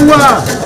Chua.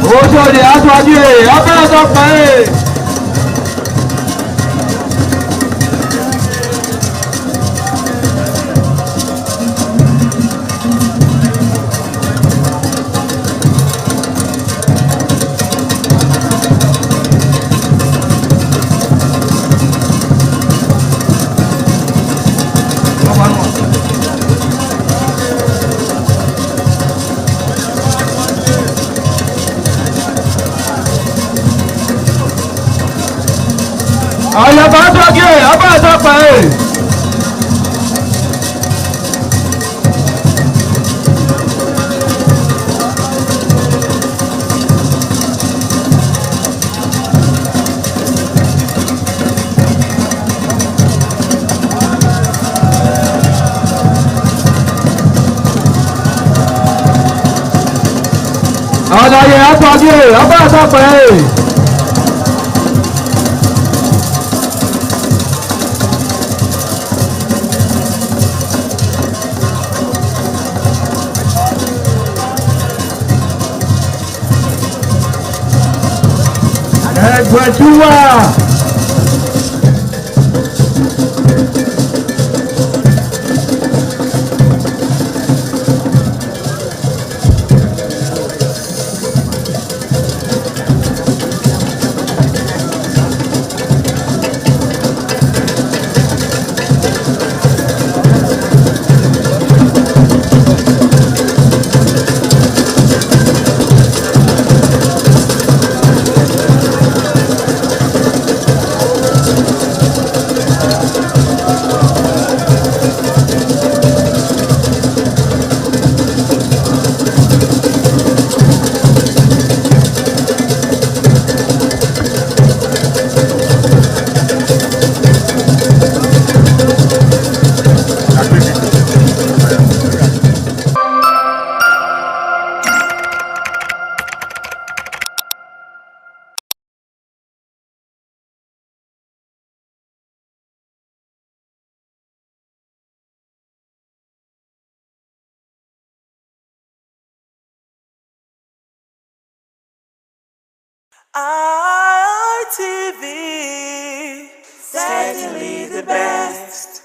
Ô de atuar de abraço ao pai. Olha, abraço aqui, abraço, rapaz. Olha aí, abraço, rapaz. Chua. ITV, certainly the best.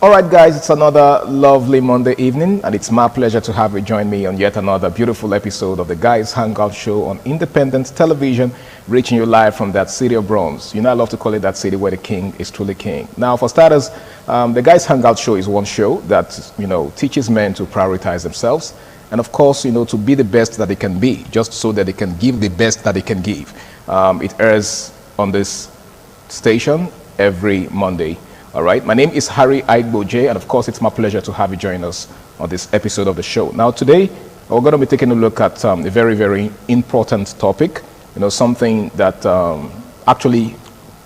All right, guys, it's another lovely Monday evening, and it's my pleasure to have you join me on yet another beautiful episode of the Guys Hangout Show on independent television, reaching you live from that city of bronze. You know, I love to call it that city where the king is truly king. Now, for starters, the Guys Hangout Show is one show that, teaches men to prioritize themselves and, of course, to be the best that they can be, just so that they can give the best that they can give. It airs on this station every Monday. All right, my name is Harry Aigboje, and of course, it's my pleasure to have you join us on this episode of the show. Now, today, we're going to be taking a look at a very, very important topic, something that actually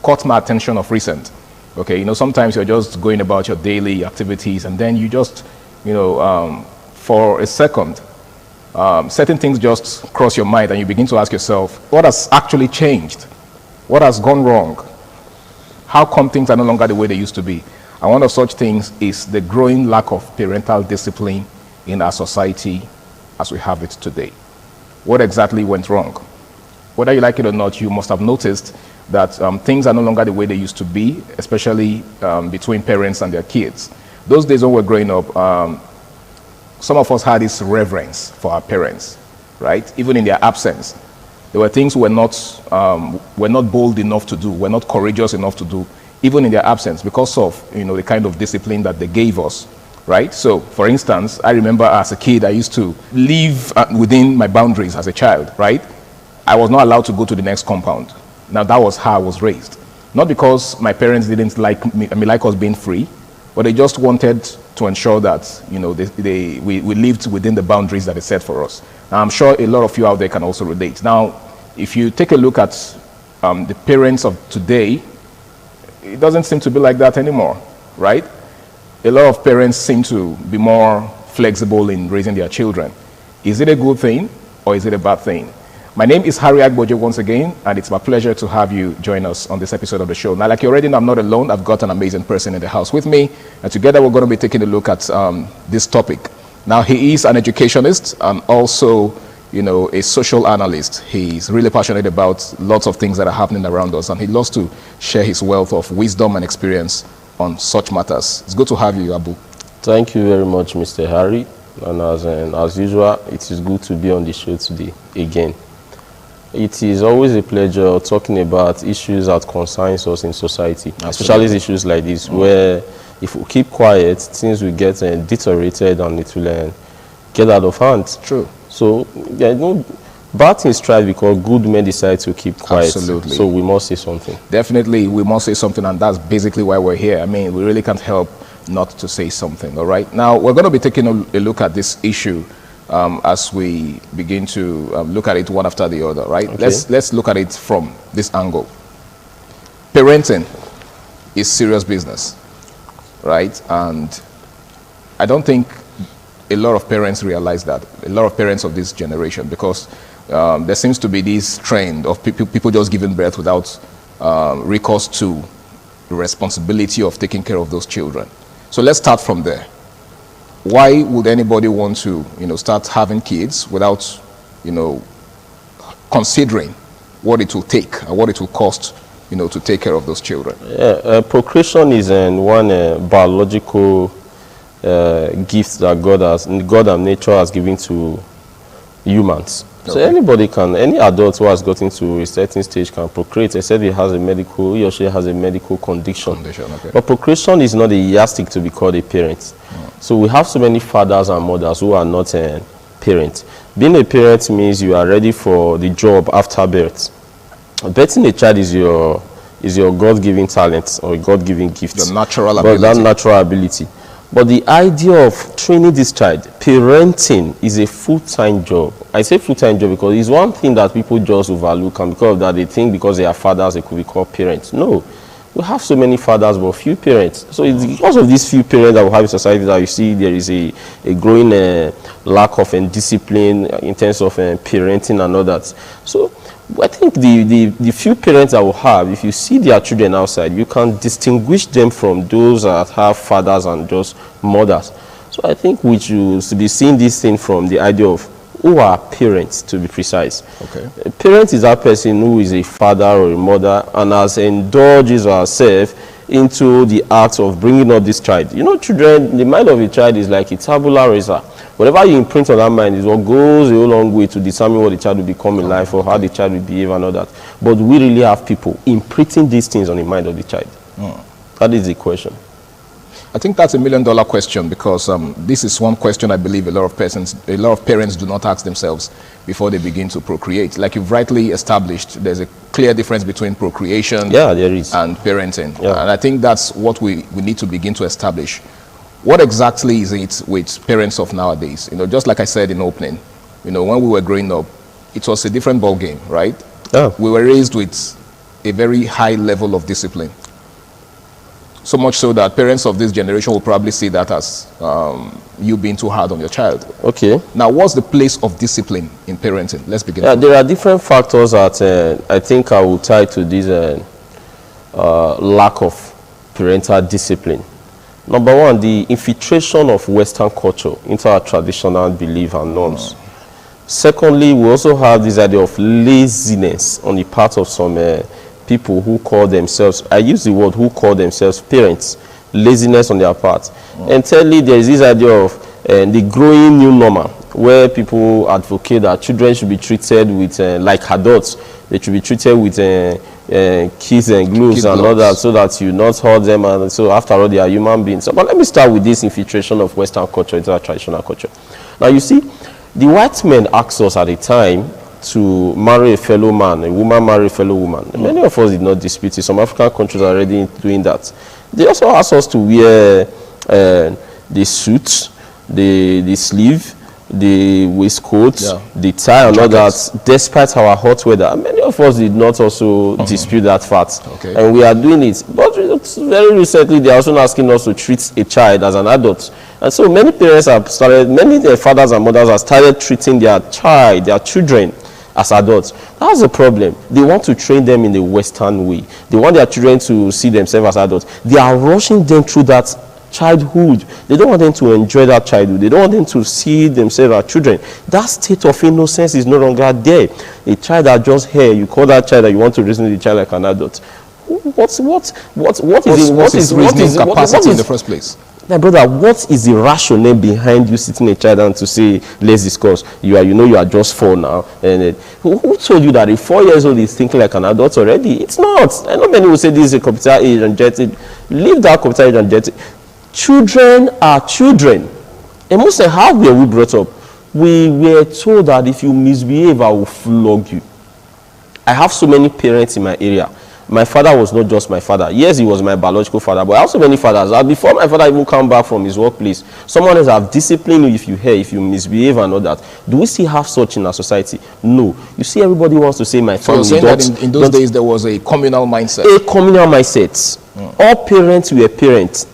caught my attention of recent. Okay, sometimes you're just going about your daily activities, and then you just, for a second, certain things just cross your mind, and you begin to ask yourself, what has actually changed? What has gone wrong? How come things are no longer the way they used to be? And one of such things is the growing lack of parental discipline in our society as we have it today. What exactly went wrong? Whether you like it or not, you must have noticed that things are no longer the way they used to be, especially between parents and their kids. Those days when we were growing up, some of us had this reverence for our parents, right? Even in their absence. There were things we're not bold enough to do, we're not courageous enough to do, even in their absence, because of the kind of discipline that they gave us, right? So, for instance, I remember as a kid, I used to live within my boundaries as a child, right? I was not allowed to go to the next compound. Now, that was how I was raised. Not because my parents didn't like me, like us being free, but they just wanted to ensure that we lived within the boundaries that they set for us. Now, I'm sure a lot of you out there can also relate. Now, if you take a look at the parents of today, it doesn't seem to be like that anymore, right? A lot of parents seem to be more flexible in raising their children. Is it a good thing or is it a bad thing? My name is Harry Aigboje once again, and it's my pleasure to have you join us on this episode of the show. Now, like you already know, I'm not alone. I've got an amazing person in the house with me, and together we're going to be taking a look at this topic. Now, he is an educationist and also, a social analyst. He's really passionate about lots of things that are happening around us, and he loves to share his wealth of wisdom and experience on such matters. It's good to have you, Abu. Thank you very much, Mr. Harry. And as usual, it is good to be on the show today again. It is always a pleasure talking about issues that concerns us in society, especially issues like this, where if we keep quiet, things will get deteriorated and it will get out of hand. True. So, bad things strive because good men decide to keep quiet. Absolutely. So we must say something. Definitely, we must say something, and that's basically why we're here. I mean, we really can't help not to say something, all right? Now, we're going to be taking a look at this issue as we begin to look at it one after the other, right? Okay. Let's look at it from this angle. Parenting is serious business, right? And I don't think a lot of parents realize that, a lot of parents of this generation, because there seems to be this trend of people just giving birth without recourse to the responsibility of taking care of those children. So let's start from there. Why would anybody want to, start having kids without, considering what it will take and what it will cost, to take care of those children? Yeah, procreation is one biological gift that God and nature has given to humans. Okay. So any adult who has gotten to a certain stage can procreate, except he or she has a medical condition. Okay. But procreation is not a yardstick to be called a parent. So we have so many fathers and mothers who are not parents. Being a parent means you are ready for the job after birth. Birthing a child is your God-given talent or God-given gift. Your natural ability. That natural ability. But the idea of training this child, parenting, is a full-time job. I say full-time job because it's one thing that people just overlook, and because of that they think because they are fathers they could be called parents. No. We have so many fathers but few parents. So it's because of these few parents that we have in society that you see there is a growing lack of discipline in terms of parenting and all that. So I think the few parents that we have, if you see their children outside, you can distinguish them from those that have fathers and just mothers. So I think we should be seeing this thing from the idea of who are parents, to be precise. Okay. A parent is that person who is a father or a mother and has indulged his or herself into the act of bringing up this child. You know, children, the mind of a child is like a tabula rasa. Whatever you imprint on that mind is what goes a long way to determine what the child will become in life or how the child will behave and all that. But we really have people imprinting these things on the mind of the child. That is the question. I think that's $1 million question, because this is one question I believe a lot of parents do not ask themselves before they begin to procreate. Like you've rightly established, there's a clear difference between procreation there is. and parenting. And I think that's what we need to begin to establish. What exactly is it with parents of nowadays? You know, just like I said in opening, you know, when we were growing up, it was a different ball game, right? We were raised with a very high level of discipline. So much so that parents of this generation will probably see that as you being too hard on your child. Okay. Now, what's the place of discipline in parenting? Let's begin. There are different factors that I think I will tie to this lack of parental discipline. Number one, the infiltration of Western culture into our traditional belief and norms. Secondly, we also have this idea of laziness on the part of some people who call themselves, I use the word who call themselves parents, laziness on their part. And thirdly, there is this idea of the growing new normal, where people advocate that children should be treated with, like adults, they should be treated with kids and gloves and all that, so that you not hurt them, and so after all they are human beings. So, but let me start with this infiltration of Western culture into our traditional culture. Now you see, the white men asked us at the time to marry a fellow man, a woman marry a fellow woman. Many of us did not dispute it. Some African countries are already doing that. They also asked us to wear the suit, the sleeve, the waistcoat, the tie and all that, despite our hot weather. Many of us did not also dispute that fact. And we are doing it. But very recently, they are also asking us to treat a child as an adult. And so many parents have started, many fathers and mothers have started treating their child, their children, as adults. That's the problem. They want to train them in the Western way. They want their children to see themselves as adults. They are rushing them through that childhood. They don't want them to enjoy that childhood. They don't want them to see themselves as children. That state of innocence is no longer there. A child that just here, you call that child that you want to reason with the child like an adult. What is reasoning capacity in the first place? Now, brother, what is the rationale behind you sitting a child down to say, let's discuss? You are just 4 now. And who told you that a 4 years old is thinking like an adult already? It's not. I know many will say this is a computer age and jetted. Leave that computer age and jetted. Children are children. And most of how were we brought up? We were told that if you misbehave, I will flog you. I have so many parents in my area. My father was not just my father. Yes, he was my biological father, but I have so many fathers. Before my father even come back from his workplace, someone else have disciplined you if you misbehave and all that. Do we still have such in our society? No. You see, everybody wants to say my family. So you're saying that in those days there was a communal mindset? A communal mindset. All parents were parents,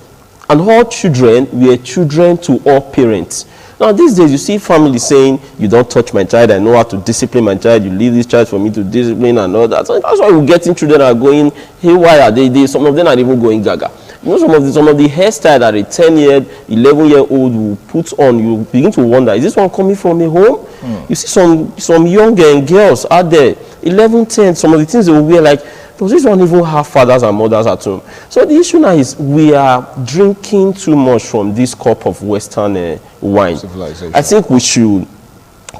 and all children were children to all parents. Now, these days, you see families saying, you don't touch my child, I know how to discipline my child, you leave this child for me to discipline and all that. So that's why we're getting children that are going haywire. Some of them are even going gaga. You know, some of the hairstyle that a 10-year, 11-year-old will put on, you begin to wonder, is this one coming from a home? You see some young girls out there, 11, 10, some of the things they will wear, like, does this one even have fathers and mothers at home? So the issue now is we are drinking too much from this cup of Western wine. Civilization. I think we should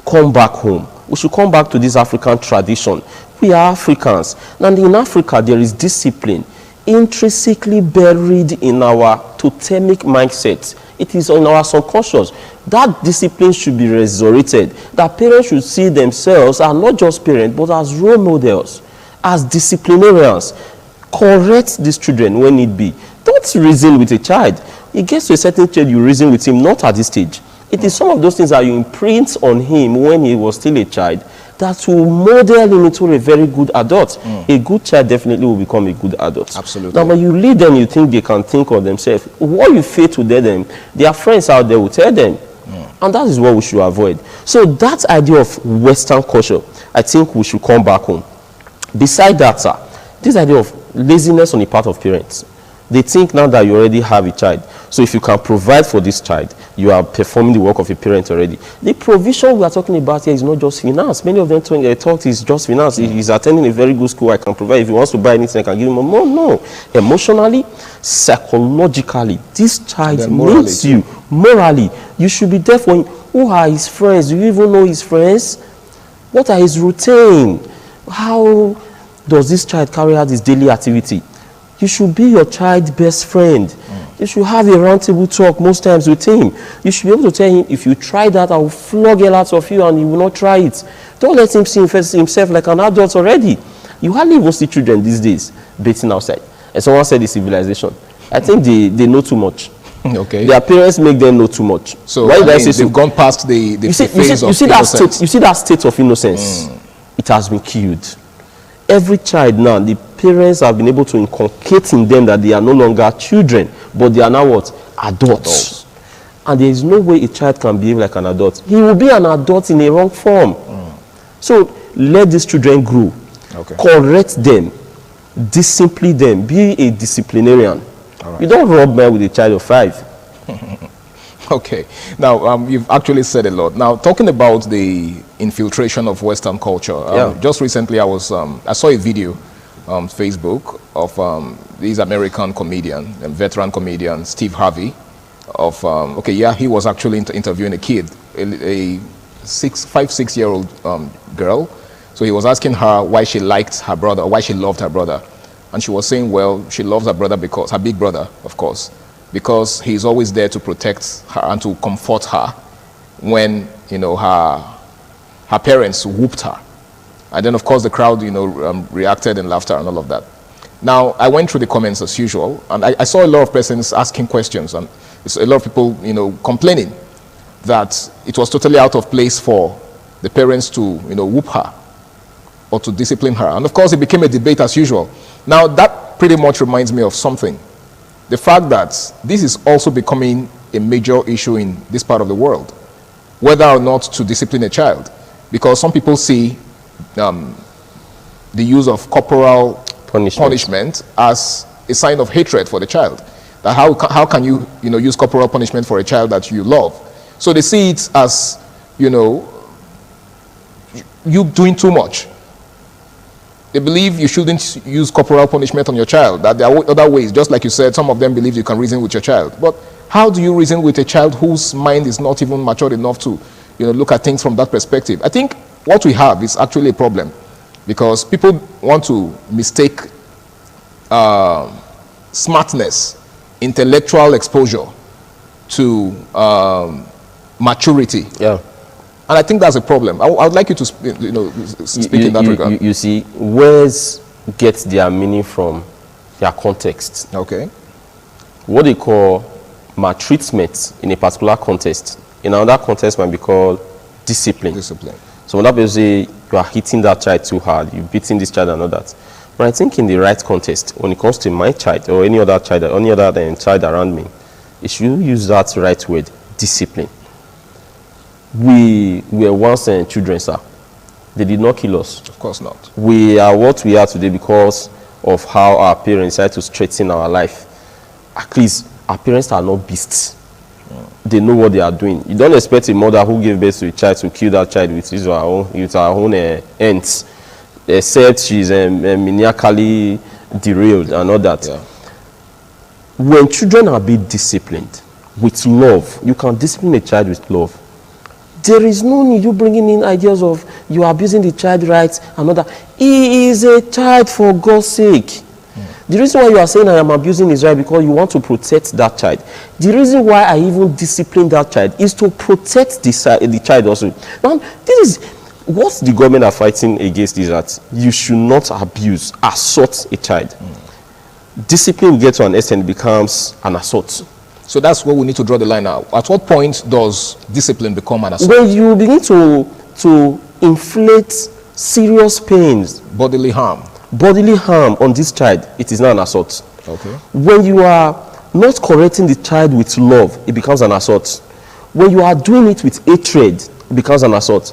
come back home. We should come back to this African tradition. We are Africans. And in Africa, there is discipline intrinsically buried in our totemic mindset. It is in our subconscious. That discipline should be resurrected. That parents should see themselves as not just parents, but as role models, as disciplinarians. Correct these children when need be. Don't reason with a child. It gets to a certain stage, you reason with him, not at this stage. It is some of those things that you imprint on him when he was still a child that will model him into a very good adult. A good child definitely will become a good adult. Absolutely. Now, when you lead them, you think they can think of themselves. What you fail to tell them, their friends out there will tell them. And that is what we should avoid. So that idea of Western culture, I think we should come back home. Beside that, sir, this idea of laziness on the part of parents. They think now that you already have a child. So if you can provide for this child, you are performing the work of a parent already. The provision we are talking about here is not just finance. Many of them thought it's just finance. If he's attending a very good school, I can provide. If he wants to buy anything, I can give him more. No. Emotionally, psychologically, this child needs you. Morally, you should be there for him. Who are his friends? Do you even know his friends? What are his routine? How does this child carry out his daily activity? You should be your child's best friend. You should have a roundtable talk most times with him. You should be able to tell him, if you try that, I will flog a lot of you, and he will not try it. Don't let him see himself like an adult already. You hardly even see children these days bathing outside. And someone said it's civilization. I think they know too much. Okay. Their parents make them know too much. So why they've gone past the phase of innocence. You see that state of innocence? It has been killed. Every child now, the parents have been able to inculcate in them that they are no longer children, but they are now what? Adults. And there is no way a child can behave like an adult. He will be an adult in a wrong form. So let these children grow. Okay. Correct them. Discipline them. Be a disciplinarian. Right. You don't rub men with a child of 5. Okay. Now, you've actually said a lot. Now, talking about the infiltration of Western culture, just recently I saw a video on Facebook of this American comedian, a veteran comedian, Steve Harvey, he was actually interviewing a kid, a 5-6-year-old girl. So he was asking her why she liked her brother, why she loved her brother. And she was saying, well, she loves her brother because, her big brother, of course, because he's always there to protect her and to comfort her when, her parents whooped her. And then, of course, the crowd, reacted in laughter and all of that. Now, I went through the comments as usual, and I saw a lot of persons asking questions, and a lot of people, complaining that it was totally out of place for the parents to, whoop her or to discipline her. And of course, it became a debate as usual. Now, that pretty much reminds me of something. The fact that this is also becoming a major issue in this part of the world, whether or not to discipline a child. Because some people see the use of corporal punishment as a sign of hatred for the child. That how can you, use corporal punishment for a child that you love? So they see it as, you doing too much. They believe you shouldn't use corporal punishment on your child, that there are other ways. Just like you said, some of them believe you can reason with your child. But how do you reason with a child whose mind is not even matured enough to, look at things from that perspective? I think what we have is actually a problem, because people want to mistake smartness, intellectual exposure to maturity. Yeah. And I think that's a problem. I would like you to speak in that regard. You see, words get their meaning from their context. Okay. What they call maltreatment in a particular context, in another context might be called discipline. So when that person say you are hitting that child too hard, you're beating this child and all that. But I think in the right context, when it comes to my child or any other child or any other child around me, it should use that right word, discipline. We were once children, sir. They did not kill us. Of course not. We are what we are today because of how our parents had to straighten our life. At least our parents are not beasts. They know what they are doing. You don't expect a mother who gave birth to a child to kill that child with her own ends, except she's maniacally derailed and all that. Yeah. When children are being disciplined with love, you can discipline a child with love. There is no need you bringing in ideas of you are abusing the child rights and all that. He is a child, for God's sake. The reason why you are saying I am abusing his right because you want to protect that child. The reason why I even discipline that child is to protect the child also. Now, this is what the government are fighting against, is that you should not assault a child. Discipline gets to an extent, becomes an assault. So that's where we need to draw the line now. At what point does discipline become an assault? When you begin to inflict serious pains, bodily harm on this child, it is not an assault. Okay. When you are not correcting the child with love, it becomes an assault. When you are doing it with hatred, it becomes an assault.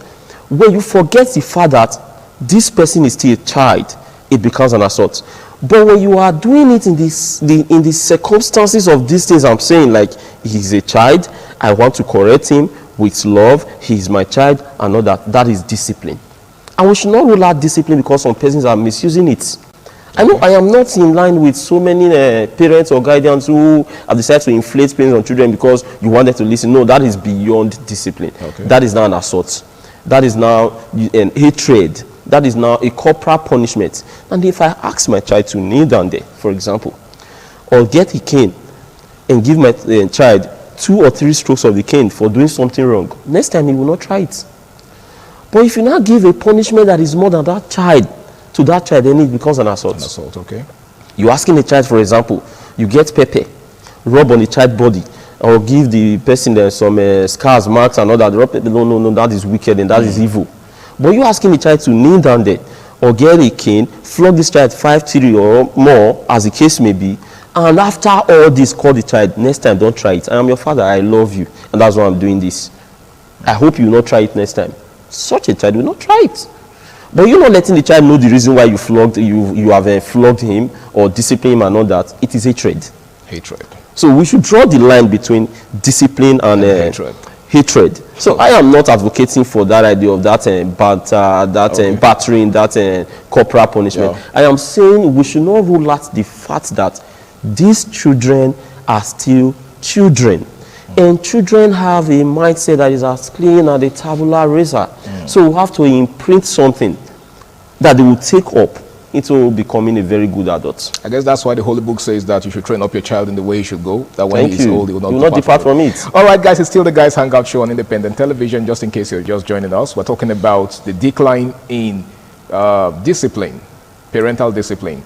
When you forget the fact that this person is still a child, it becomes an assault. But when you are doing it in the circumstances of these things I'm saying, like he's a child I want to correct him with love. He is my child, and all that. That is discipline. And we should not rule out discipline because some persons are misusing it. I know I am not in line with so many parents or guardians who have decided to inflate pains on children because you want them to listen. No, that is beyond discipline. Okay. That is now an assault. That is now an hatred. That is now a corporal punishment. And if I ask my child to kneel down there, for example, or get a cane and give my child 2 or 3 strokes of the cane for doing something wrong, next time he will not try it. But if you now give a punishment that is more than that child, to that child, then it becomes an assault. An assault, okay. You asking a child, for example, you get pepper, rub on the child's body, or give the person some scars, marks, and all that. Rub pepper. No, that is wicked and that is evil. But you asking the child to kneel down there, or get a cane, flog this child 5 times or more, as the case may be, and after all this, call the child, next time, don't try it. I am your father, I love you, and that's why I'm doing this. I hope you will not try it next time. Such a child will not try it. But you're not letting the child know the reason why you have flogged him or disciplined him and all that. It is hatred. Hatred. So we should draw the line between discipline and hatred. So I am not advocating for that idea of that battering, that corporal punishment. Yeah. I am saying we should not rule out the fact that these children are still children. And children have a mindset that is as clean as a tabula rasa. So we have to imprint something that they will take up into becoming a very good adult. I guess that's why the Holy Book says that you should train up your child in the way he should go, that when Thank he is you. old, he will not, depart from it. All right, guys, it's still the Guys Hangout Show on Independent Television. Just in case you're just joining us, we're talking about the decline in discipline, parental discipline.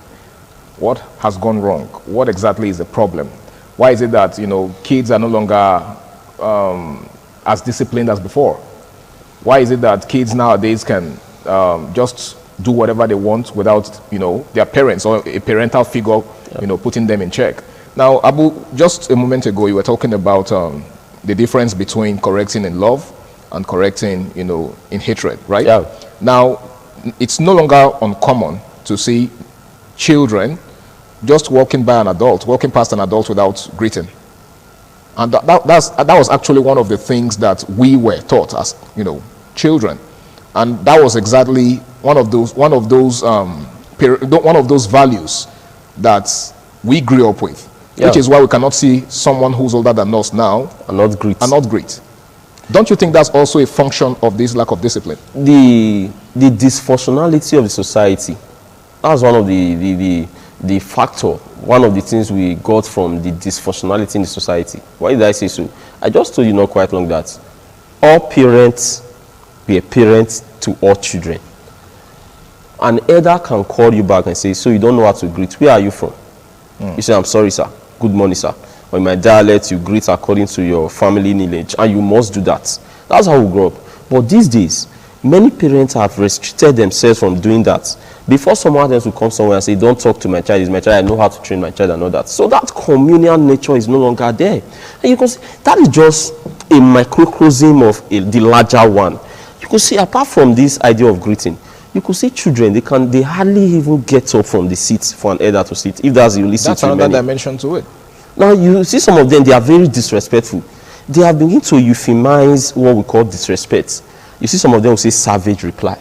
What has gone wrong? What exactly is the problem? Why is it that, kids are no longer as disciplined as before? Why is it that kids nowadays can just do whatever they want without, their parents or a parental figure, putting them in check? Now, Abu, just a moment ago, you were talking about the difference between correcting in love and correcting, in hatred, right? Yeah. Now, it's no longer uncommon to see children just walking past an adult without greeting. And that was actually one of the things that we were taught as, children. And that was exactly one of those values that we grew up with. Yeah. Which is why we cannot see someone who's older than us now And not greet. Don't you think that's also a function of this lack of discipline? The dysfunctionality of the society, that's one of the factor, one of the things we got from the dysfunctionality in the society. Why did I say so? I just told you not quite long that all parents were parents to all children. An elder can call you back and say, so you don't know how to greet. Where are you from? You say, I'm sorry, sir. Good morning, sir. Or in my dialect, you greet according to your family lineage, and you must do that. That's how we grow up. But these days, many parents have restricted themselves from doing that. Before someone else will come somewhere and say, don't talk to my child, it's my child, I know how to train my child and all that. So that communal nature is no longer there. And you can see, that is just a microcosm of the larger one. You could see, apart from this idea of greeting, you could see children, they hardly even get up from the seats for an elder to sit, if that's you listen That's to another many. dimension to it. Now, you see some of them, they are very disrespectful. They have begun to euphemize what we call disrespect. You see some of them will say savage reply.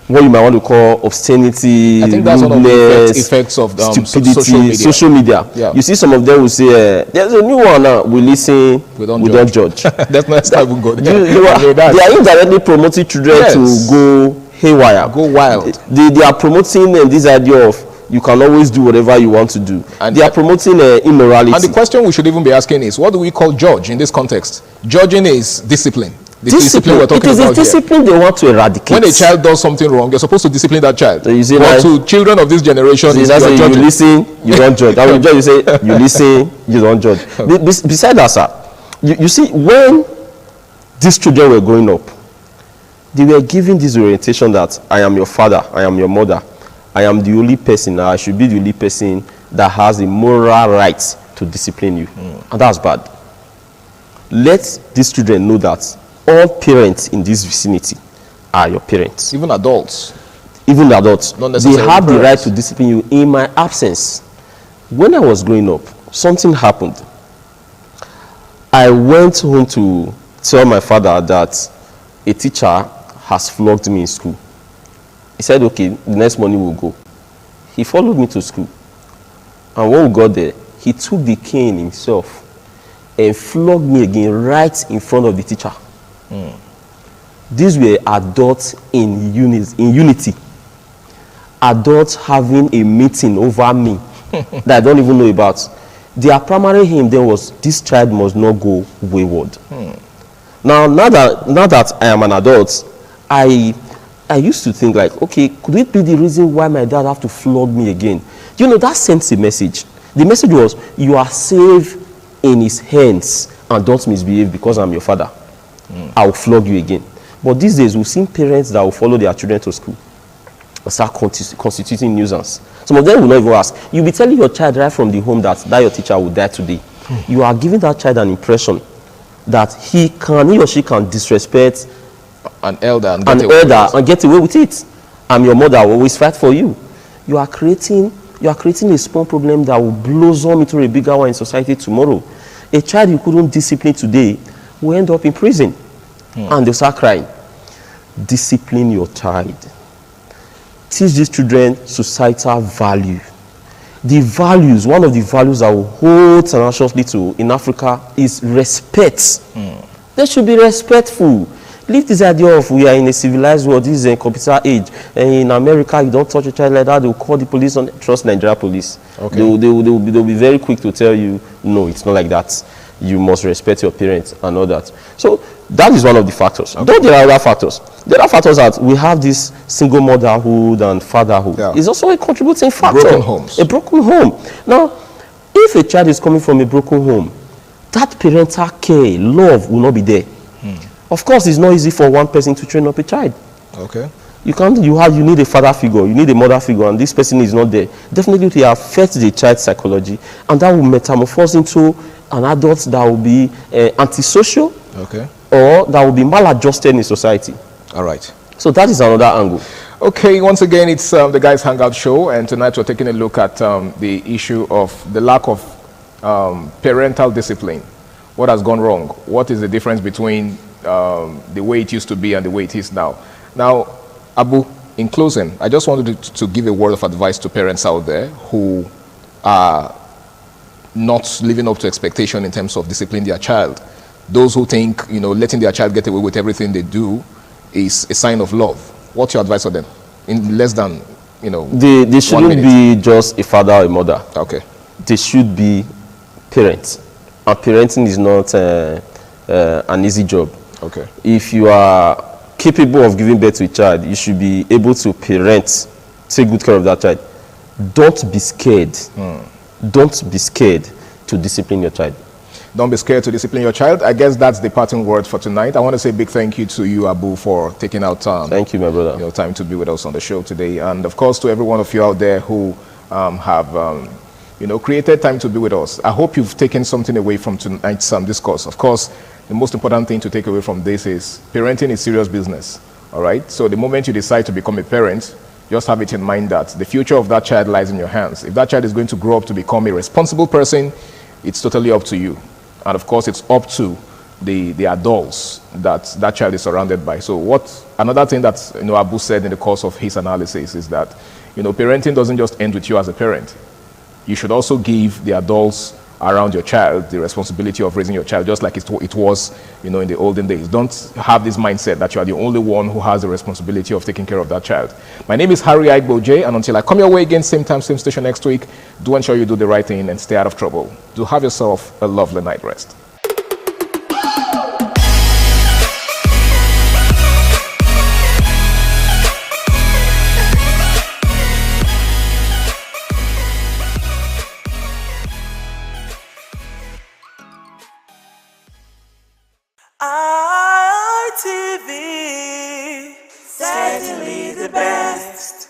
What you might want to call obscenity, I think that's one of the rudeness, effects of stupidity, social media. Yeah. You see some of them will say, there's a new one now, we listen, We don't don't judge. That's not how we go. They are indirectly promoting children Yes. to go haywire. Go wild. They are promoting this idea of you can always do whatever you want to do. And they are promoting immorality. And the question we should even be asking is, what do we call judge in this context? Judging is discipline. The discipline we're It talking is a about here. discipline they want to eradicate. When a child does something wrong, you're supposed to discipline that child. So you say but like- to children of this generation, See, is that's you're it, you judging. listen, you don't judge. And when you say you listen, you don't judge. Besides that, sir, you see, when these children were growing up, they were given this orientation that I am your father, I am your mother, I am the only person, I should be the only person that has the moral right to discipline you. And that's bad. Let these children know that all parents in this vicinity are your parents. Even adults. Even adults, Not they necessarily have the right parents. to discipline you in my absence. When I was growing up, something happened. I went home to tell my father that a teacher has flogged me in school. He said, okay, the next morning we'll go. He followed me to school. And when we got there, he took the cane himself and flogged me again right in front of the teacher. These were adults in unity. Adults having a meeting over me that I don't even know about. Their primary aim then was, this child must not go wayward. Now that I am an adult, I used to think like, okay, could it be the reason why my dad have to flog me again? You know, that sends a message. The message was, you are safe in his hands and don't misbehave because I'm your father. I will flog you again. But these days, we've seen parents that will follow their children to school and start constituting nuisance. Some of them will not even ask. You'll be telling your child right from the home that your teacher will die today. You are giving that child an impression that he or she can disrespect An elder and get away with it. I'm your mother, I will always fight for you. You are creating a small problem that will blossom into a bigger one in society tomorrow. A child you couldn't discipline today will end up in prison. And they'll start crying. Discipline your child. Teach these children societal value. The values, one of the values that will hold tenaciously to in Africa is respect. They should be respectful. Leave this idea of we are in a civilized world, this is a computer age. And in America, you don't touch a child like that, they'll call the police on. Trust Nigeria police. Okay. They'll be very quick to tell you, no, it's not like that. You must respect your parents and all that. So that is one of the factors. Okay. Though there are other factors. The other factors that we have this single motherhood and fatherhood is also a contributing factor. Broken homes. A broken home. Now, if a child is coming from a broken home, that parental care, love will not be there. Of course, it's not easy for one person to train up a child. Okay. You need a father figure, you need a mother figure, and this person is not there. Definitely it will affect the child's psychology, and that will metamorphose into an adult that will be antisocial, Okay. or that will be maladjusted in society. All right. So that is another angle. Okay, once again, it's the Guys Hangout Show, and tonight we're taking a look at the issue of the lack of parental discipline. What has gone wrong? What is the difference between the way it used to be and the way it is now? Now, Abu, in closing, I just wanted to give a word of advice to parents out there who are not living up to expectation in terms of disciplining their child. Those who think, letting their child get away with everything they do is a sign of love. What's your advice for them? In less than, They shouldn't be just a father or a mother. Okay. They should be parents. And parenting is not an easy job. Okay. If you are capable of giving birth to a child, you should be able to take good care of that child. Don't be scared. Don't be scared to discipline your child. Don't be scared to discipline your child. I guess that's the parting word for tonight. I want to say a big thank you to you, Abu, for taking out time. Thank you, my brother. Time to be with us on the show today. And of course, to every one of you out there who have created time to be with us. I hope you've taken something away from tonight's discourse. Of course, the most important thing to take away from this is parenting is serious business. All right. So the moment you decide to become a parent, just have it in mind that the future of that child lies in your hands. If that child is going to grow up to become a responsible person, it's totally up to you. And of course, it's up to the adults that child is surrounded by. So another thing that Abu said in the course of his analysis is that parenting doesn't just end with you as a parent. You should also give the adults around your child the responsibility of raising your child, just like it was in the olden days. Don't have this mindset that you are the only one who has the responsibility of taking care of that child. My name is Harry Igboje, and until I come your way again, same time, same station next week, do ensure you do the right thing and stay out of trouble. Do have yourself a lovely night rest. ITV, certainly the best.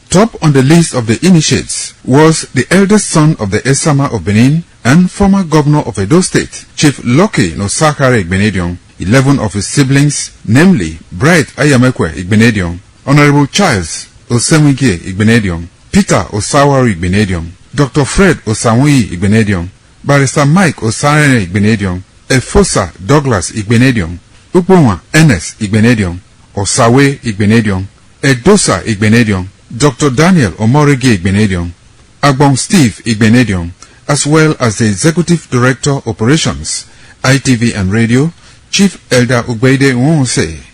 Top on the list of the initiates was the eldest son of the Esama of Benin and former governor of Edo State, Chief Lucky Nosakare Igbenedion. 11 of his siblings, namely Bright Ayamekwe Igbenedion, Honorable Charles Osemwike Igbenedion, Peter Osawari Igbenedion, Dr. Fred Osanwi Igbenedion, Barrister Mike Osarene Igbenedion, Efosa Douglas Igbenedion, Upoma Ernest Igbenedion, Osawe Igbenedion, Edosa Igbenedion, Dr. Daniel Omorege Igbenedion, Agbon Steve Igbenedion, as well as the Executive Director Operations, ITV and Radio, Chief Elder Ugbeide Nwonse.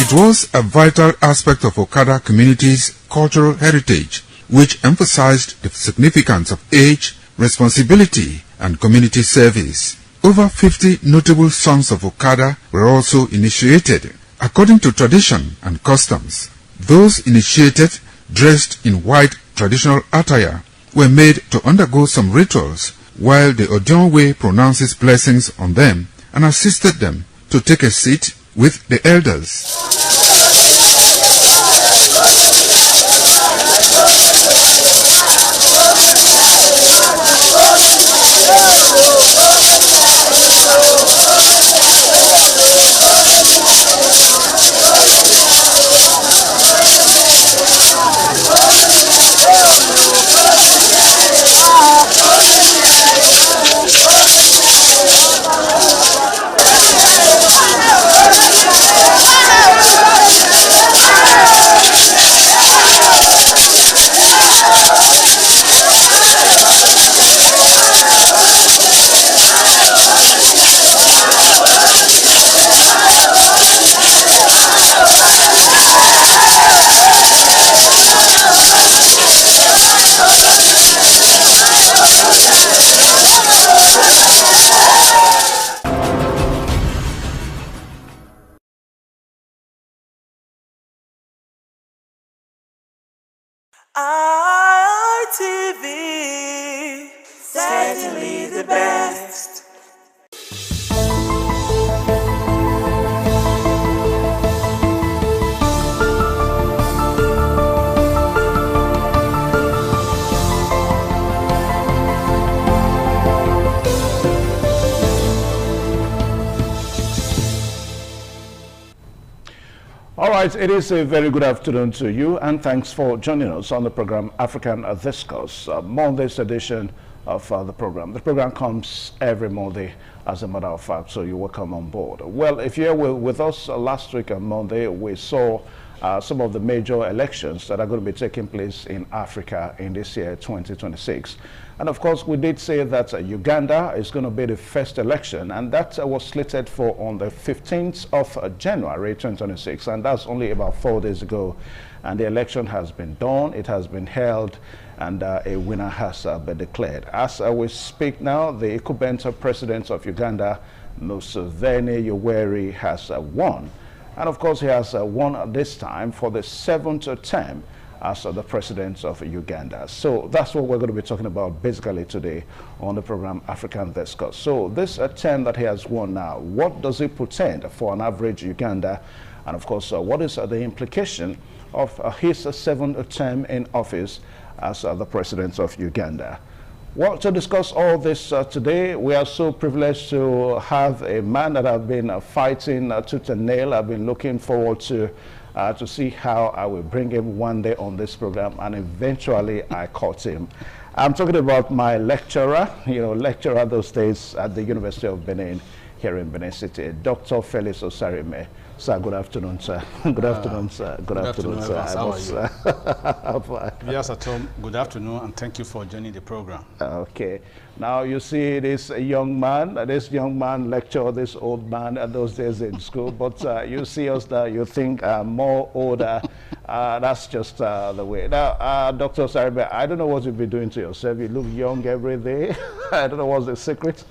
It was a vital aspect of Okada community's cultural heritage, which emphasized the significance of age, responsibility, and community service. Over 50 notable sons of Okada were also initiated. According to tradition and customs, those initiated, dressed in white traditional attire, were made to undergo some rituals, while the Odionwe pronounces blessings on them and assisted them to take a seat with the elders. ITV, certainly the best. All right, it is a very good afternoon to you, and thanks for joining us on the program African Discourse, Monday's edition of the program. The program comes every Monday, as a matter of fact, so you're welcome on board. Well, if you were with us last week on Monday, we saw some of the major elections that are going to be taking place in Africa in this year, 2026. And of course, we did say that Uganda is going to be the first election, and that was slated for on the 15th of January 2026, and that's only about 4 days ago. And the election has been done, it has been held, and a winner has been declared. As we speak now, the incumbent president of Uganda, Museveni Yoweri, has won. And of course, he has won this time for the 7th term as the president of Uganda. So that's what we're going to be talking about basically today on the program African Discourse. So this term that he has won now, what does it portend for an average Uganda? And of course, what is the implication of his 7th term in office as the president of Uganda? Well, to discuss all this today, we are so privileged to have a man that I've been fighting tooth and nail. I've been looking forward to see how I will bring him one day on this program, and eventually I caught him. I'm talking about my lecturer, lecturer those days at the University of Benin here in Benin City, Dr. Felix Osarime. Sir, good afternoon, sir. Good afternoon, sir. Good afternoon, sir. How are you? Yes, at home. Good afternoon, and thank you for joining the program. Okay. Now you see this young man lecture this old man at those days in school, but you see us now, you think more older. That's just the way. Now, Dr. Osarime, I don't know what you've been doing to yourself. You look young every day. I don't know what's the secret.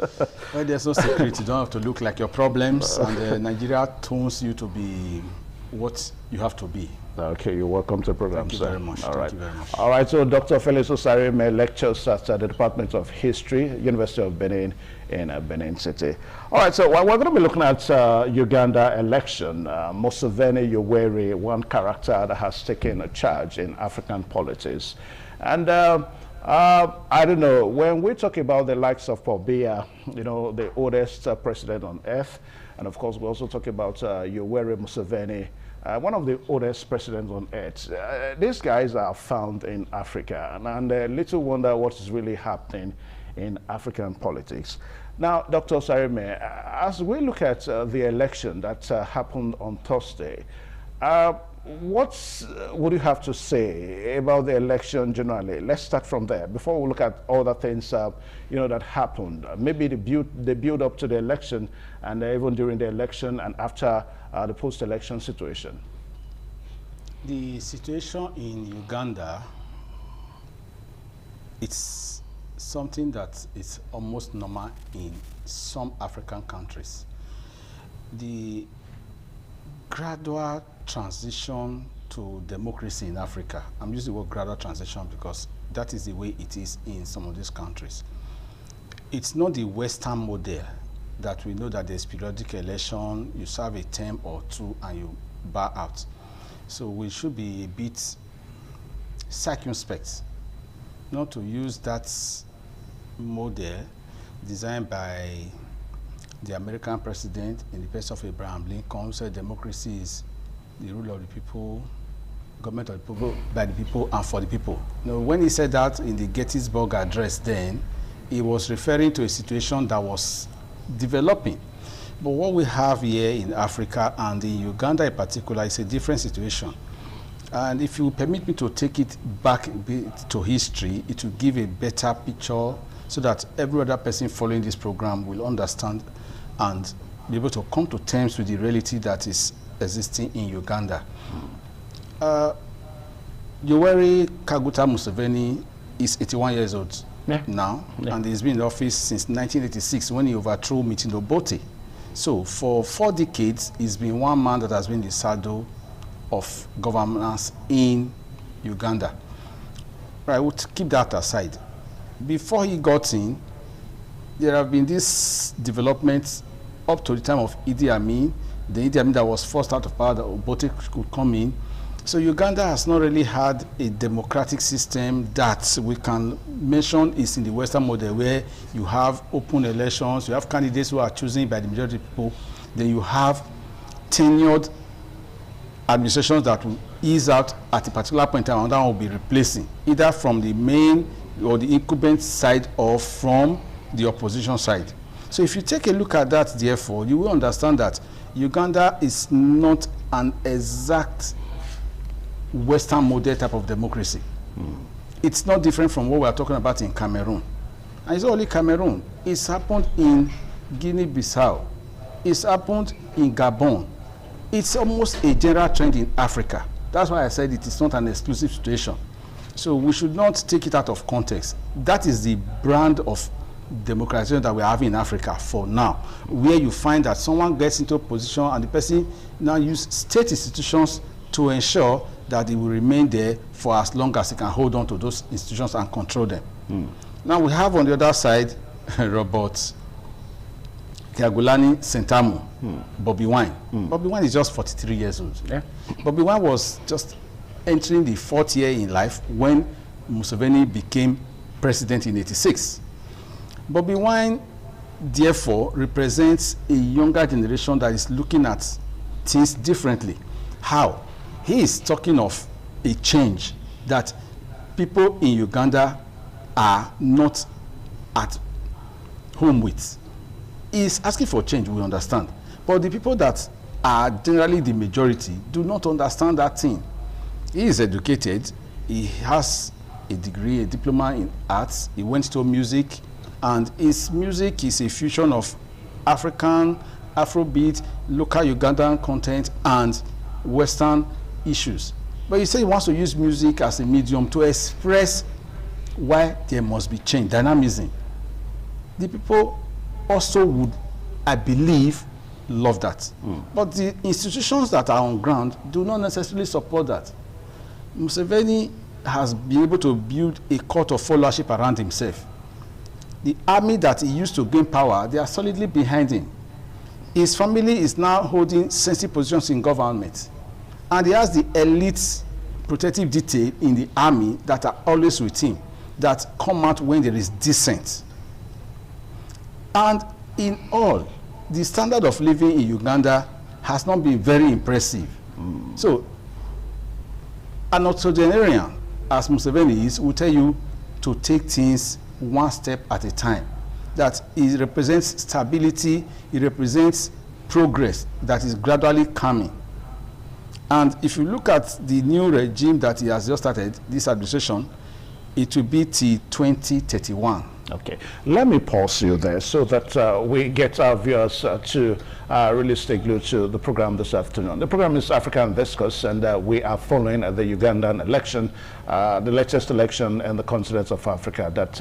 Well, there's no secret. You don't have to look like your problems, and Nigeria tones you to be what you have to be. Okay, you're welcome to the program, Thank you sir. very much. All right. Thank you very much. All right, so Dr. Felix Osarime lectures at the Department of History, University of Benin in Benin City. All right, so we're going to be looking at Uganda election. Museveni Yoweri, one character that has taken a charge in African politics. And I don't know, when we talk about the likes of Paul Biya, the oldest president on earth, and of course we also talk about Yoweri Museveni, one of the oldest presidents on earth. These guys are found in Africa, and little wonder what is really happening in African politics. Now, Dr. Osarime, as we look at the election that happened on Thursday, what would you have to say about the election generally? Let's start from there before we look at all the things that happened. Maybe the build up to the election, and even during the election and after the post-election situation. The situation in Uganda, it's something that is almost normal in some African countries. The gradual transition to democracy in Africa, I'm using the word gradual transition because that is the way it is in some of these countries. It's not the Western model that we know that there's periodic election, you serve a term or two and you bow out. So we should be a bit circumspect not to use that model designed by the American president in the person of Abraham Lincoln, who said democracy is the rule of the people, government of the people, by the people, and for the people. When he said that in the Gettysburg Address then, he was referring to a situation that was developing. But what we have here in Africa and in Uganda in particular is a different situation. And if you permit me to take it back a bit to history, it will give a better picture so that every other person following this program will understand and be able to come to terms with the reality that is existing in Uganda. Yoweri Kaguta Museveni is 81 years old now, and he's been in office since 1986 when he overthrew Meeting Obote. So for 4 decades, he's been one man that has been the saddle of governance in Uganda. I would keep that aside. Before he got in, there have been these developments up to the time of Idi Amin, the Idi Amin that was forced out of power, that Obote could come in. So Uganda has not really had a democratic system that we can mention is in the Western model, where you have open elections, you have candidates who are chosen by the majority of people, then you have tenured administrations that will ease out at a particular point in time, and that will be replacing, either from the main or the incumbent side or from the opposition side. So if you take a look at that, therefore, you will understand that Uganda is not an exact Western model type of democracy. It's not different from what we are talking about in Cameroon. And it's not only Cameroon. It's happened in Guinea-Bissau. It's happened in Gabon. It's almost a general trend in Africa. That's why I said it is not an exclusive situation. So we should not take it out of context. That is the brand of democratization that we are having in Africa for now, where you find that someone gets into a position and the person now uses state institutions to ensure that they will remain there for as long as they can hold on to those institutions and control them. Now we have on the other side Robert Kyagulanyi Ssentamu, Bobi Wine. Bobi Wine is just 43 years old. Yeah? Bobi Wine was just entering the 4th year in life when Museveni became president in '86. Bobi Wine, therefore, represents a younger generation that is looking at things differently. How? He is talking of a change that people in Uganda are not at home with. He is asking for change, we understand. But the people that are generally the majority do not understand that thing. He is educated. He has a degree, a diploma in arts. He went to music. And his music is a fusion of African, Afrobeat, local Ugandan content, and Western issues. But he said he wants to use music as a medium to express why there must be change, dynamism. The people also would, I believe, love that. But the institutions that are on ground do not necessarily support that. Museveni has been able to build a court of followership around himself. The army that he used to gain power, they are solidly behind him. His family is now holding sensitive positions in government. And he has the elite protective detail in the army that are always with him, that come out when there is dissent. And in all, the standard of living in Uganda has not been very impressive. So, an octogenarian, as Museveni is, will tell you to take things one step at a time. That it represents stability, it represents progress that is gradually coming. And if you look at the new regime that he has just started, this administration, it will be till 2031. Okay, let me pause you there so that we get our viewers to really stay glued to the program this afternoon. The program is Africa in Discourse, and we are following the Ugandan election, the latest election in the continent of Africa that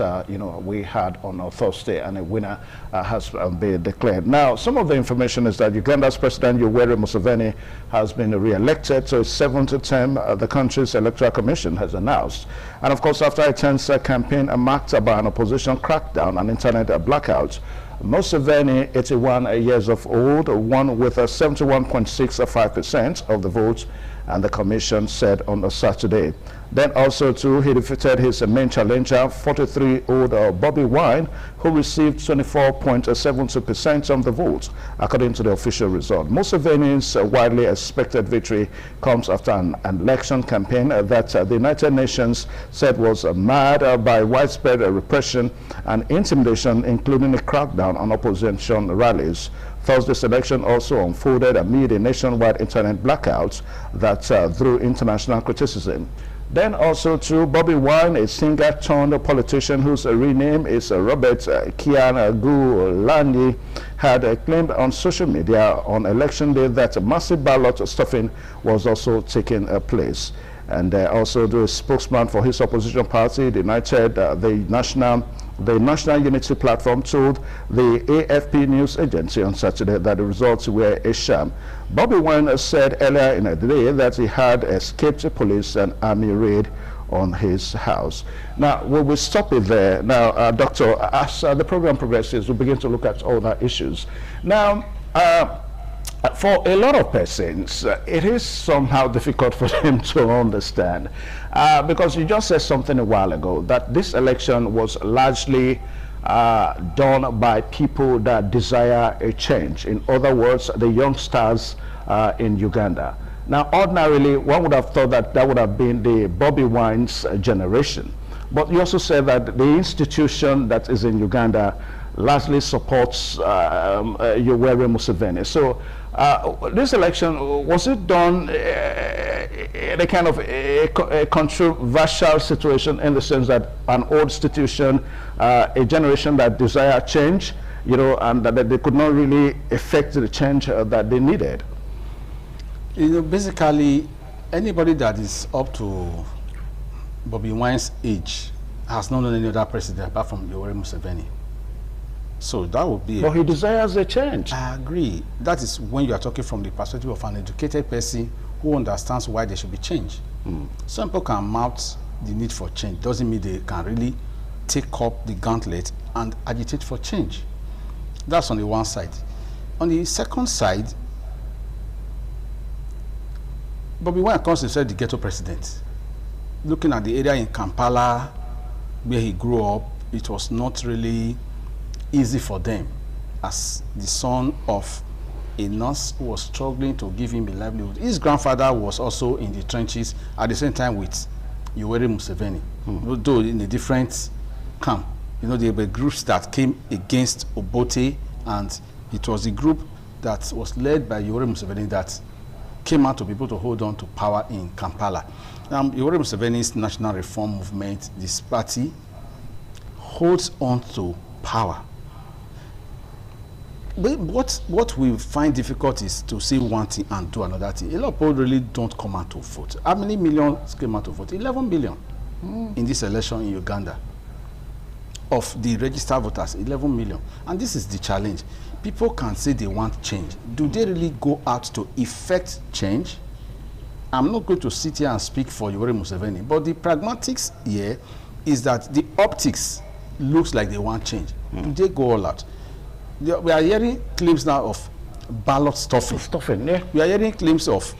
we had on Thursday, and a winner has been declared. Now, some of the information is that Uganda's President Yoweri Museveni has been re-elected to his 7th term. The country's electoral commission has announced, and of course, after a tense campaign marked by an opposition crackdown and internet blackout, Museveni, 81 years of old, won with 71.65% of the votes, and the commission said on a Saturday. Then also too, he defeated his main challenger, 43-year-old Bobi Wine, who received 24.72% of the votes, according to the official result. Museveni's widely expected victory comes after an election campaign that the United Nations said was marred by widespread repression and intimidation, including a crackdown on opposition rallies. Thursday's election also unfolded amid a nationwide internet blackout that drew international criticism. Then also too, Bobi Wine, a singer turned politician whose real name is Robert Kyagulanyi, had claimed on social media on election day that massive ballot stuffing was also taking place. And also the spokesman for his opposition party, the National Unity Platform, told the AFP news agency on Saturday that the results were a sham. Bobi Wine said earlier in the day that he had escaped a police and army raid on his house. Now, we will stop it there. Now, Doctor, as the program progresses, we'll begin to look at all the issues. Now, for a lot of persons, it is somehow difficult for them to understand because you just said something a while ago that this election was largely done by people that desire a change. In other words, the youngsters in Uganda. Now, ordinarily, one would have thought that that would have been the Bobi Wine's generation. But you also said that the institution that is in Uganda largely supports Yoweri Museveni. So this election, was it done in a kind of a controversial situation, in the sense that an old institution, a generation that desire change, you know, and that they could not really effect the change that they needed. You know, basically, anybody that is up to Bobby Wine's age has not known any other president apart from Yoweri Museveni. So that would be... But he desires a change. I agree. That is when you are talking from the perspective of an educated person who understands why there should be change. Some people can mount the need for change. Doesn't mean they can really take up the gauntlet and agitate for change. That's on the one side. On the second side, Bobby Wine calls himself the ghetto president. Looking at the area in Kampala where he grew up, it was not really easy for them, as the son of a nurse who was struggling to give him a livelihood. His grandfather was also in the trenches at the same time with Yoweri Museveni, though in a different camp. You know, there were groups that came against Obote, and it was the group that was led by Yoweri Museveni that came out to be able to hold on to power in Kampala. Yoweri Museveni's National Reform Movement, this party, holds on to power. But what we find difficult is to say one thing and do another thing. A lot of people really don't come out to vote. How many millions came out to vote? 11 million in this election in Uganda. Of the registered voters, 11 million. And this is the challenge. People can say they want change. Do they really go out to effect change? I'm not going to sit here and speak for Yoweri Museveni, but the pragmatics here is that the optics looks like they want change. Do they go all out? We are hearing claims now of ballot stuffing. Yeah. We are hearing claims of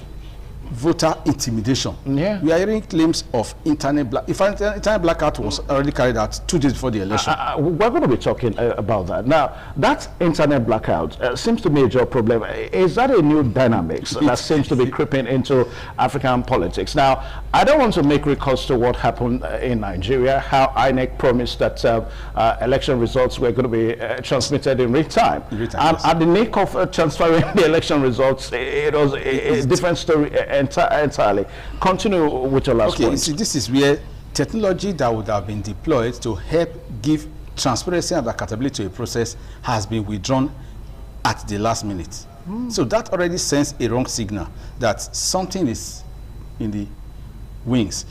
voter intimidation. Yeah. We are hearing claims of internet blackout was already carried out 2 days before the election. We're going to be talking about that. Now, that internet blackout seems to be a major problem. Is that a new dynamics that seems to be creeping into African politics? Now, I don't want to make recourse to what happened in Nigeria, how INEC promised that election results were going to be transmitted in real time. And at the nick of transferring the election results, it was a different story entirely. Continue with your last point. See, this is where technology that would have been deployed to help give transparency and accountability to a process has been withdrawn at the last minute. So that already sends a wrong signal that something is in the wings.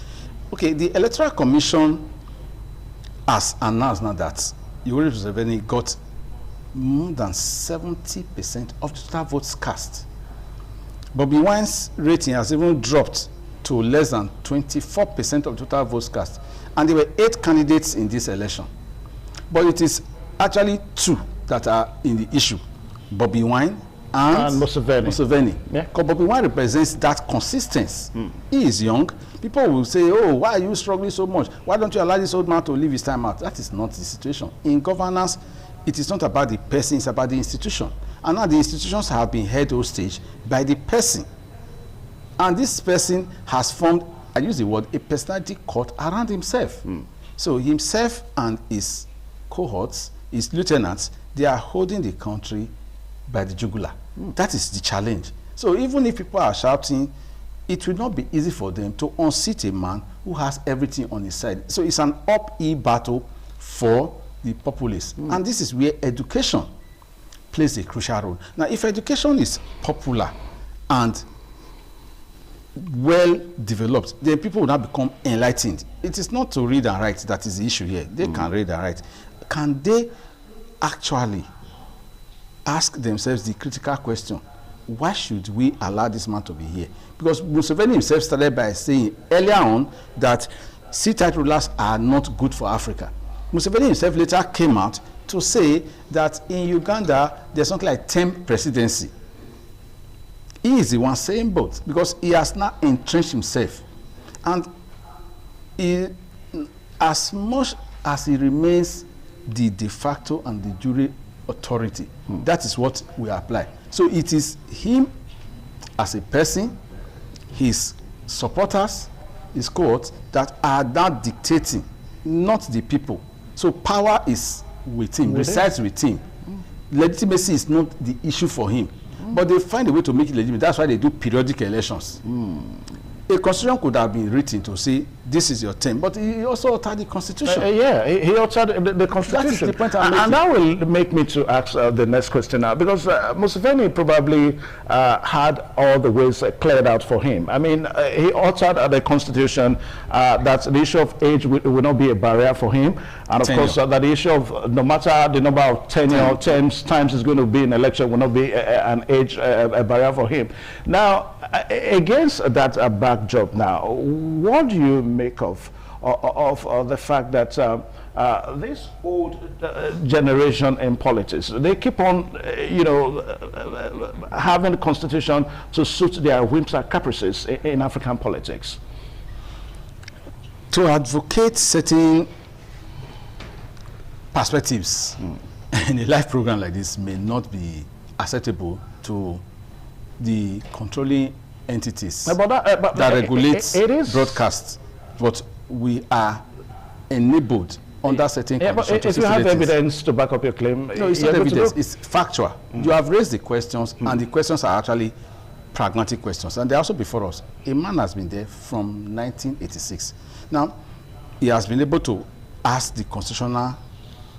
Okay, the Electoral Commission has announced now that Yoweri Museveni got more than 70% of the total votes cast. Bobby Wine's rating has even dropped to less than 24% of total votes cast. And there were 8 candidates in this election. But it is actually 2 that are in the issue. Bobby Wine and Museveni. Yeah. Because Bobby Wine represents that consistency. He is young. People will say, oh, why are you struggling so much? Why don't you allow this old man to live his time out? That is not the situation. In governance, it is not about the person, it's about the institution. And now the institutions have been held hostage by the person. And this person has formed, I use the word, a personality cult around himself. So himself and his cohorts, his lieutenants, they are holding the country by the jugular. That is the challenge. So even if people are shouting, it will not be easy for them to unseat a man who has everything on his side. So it's an uphill battle for the populace. And this is where education plays a crucial role. Now, if education is popular and well developed, then people will now become enlightened. It is not to read and write that is the issue here. They can read and write. Can they actually ask themselves the critical question, why should we allow this man to be here? Because Museveni himself started by saying earlier on that seat-tight rulers are not good for Africa. Museveni himself later came out to say that in Uganda, there's something like 10 presidency. He is the one saying both, because he has now entrenched himself. And he, as much as he remains the de facto and de jure authority, that is what we apply. So it is him as a person, his supporters, his cohorts, that are now dictating, not the people. So power is with him, resides with him. Legitimacy is not the issue for him. But they find a way to make it legitimate. That's why they do periodic elections. A constitution could have been written to say this is your term, but he also altered the constitution. Yeah, he altered the constitution. That is the point I'm making. And that will make me to ask the next question now, because Museveni probably had all the ways cleared out for him. I mean, he altered the constitution that the issue of age will not be a barrier for him, and of course that the issue of no matter the number of tenure times is going to be in election will not be an age a barrier for him. Now, against that backdrop now, what do you make of the fact that this old generation in politics, they keep on, having the constitution to suit their whims and caprices in African politics? To advocate certain perspectives in a live program like this may not be acceptable to the controlling entities that regulates broadcasts, but we are enabled under certain conditions. But if you have evidence to back up your claim, no, it's not evidence, it's factual. You have raised the questions, and the questions are actually pragmatic questions, and they're also before us. A man has been there from 1986. Now, he has been able to ask the Constitutional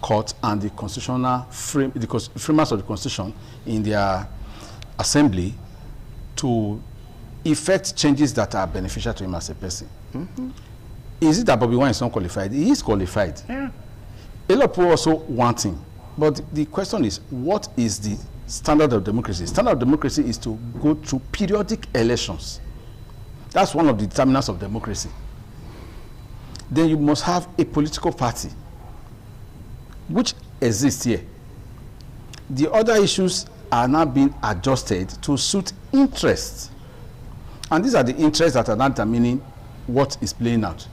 Court and the constitutional framers of the Constitution in their assembly to effect changes that are beneficial to him as a person. Is it that Bobby Wine is not qualified? He is qualified. Yeah. A lot of people also want him. But the question is, what is the standard of democracy? Standard of democracy is to go through periodic elections. That's one of the determinants of democracy. Then you must have a political party, which exists here. The other issues are now being adjusted to suit interests. And these are the interests that are not determining what is playing out.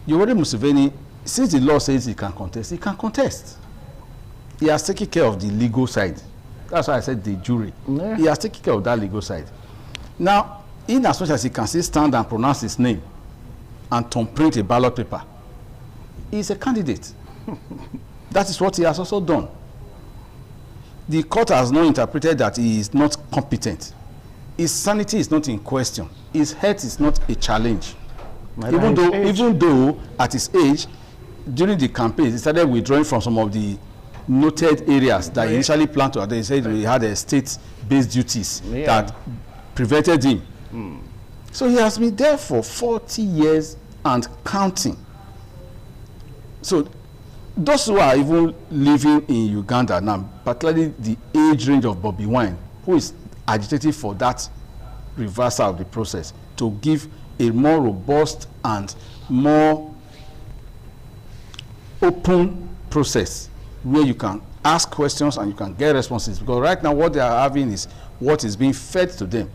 Yoweri Museveni, since the law says he can contest, he can contest. He has taken care of the legal side. That's why I said the jury. Yeah. He has taken care of that legal side. Now, in as much as he can still stand and pronounce his name and thumbprint a ballot paper, he is a candidate. That is what he has also done. The court has not interpreted that he is not competent. His sanity is not in question. His health is not a challenge. Even though at his age, during the campaign, he started withdrawing from some of the noted areas that he initially planned to. They said he had state-based duties that prevented him. So he has been there for 40 years and counting. So those who are even living in Uganda now, particularly the age range of Bobby Wine, who is agitating for that reversal of the process to give a more robust and more open process where you can ask questions and you can get responses. Because right now what they are having is what is being fed to them.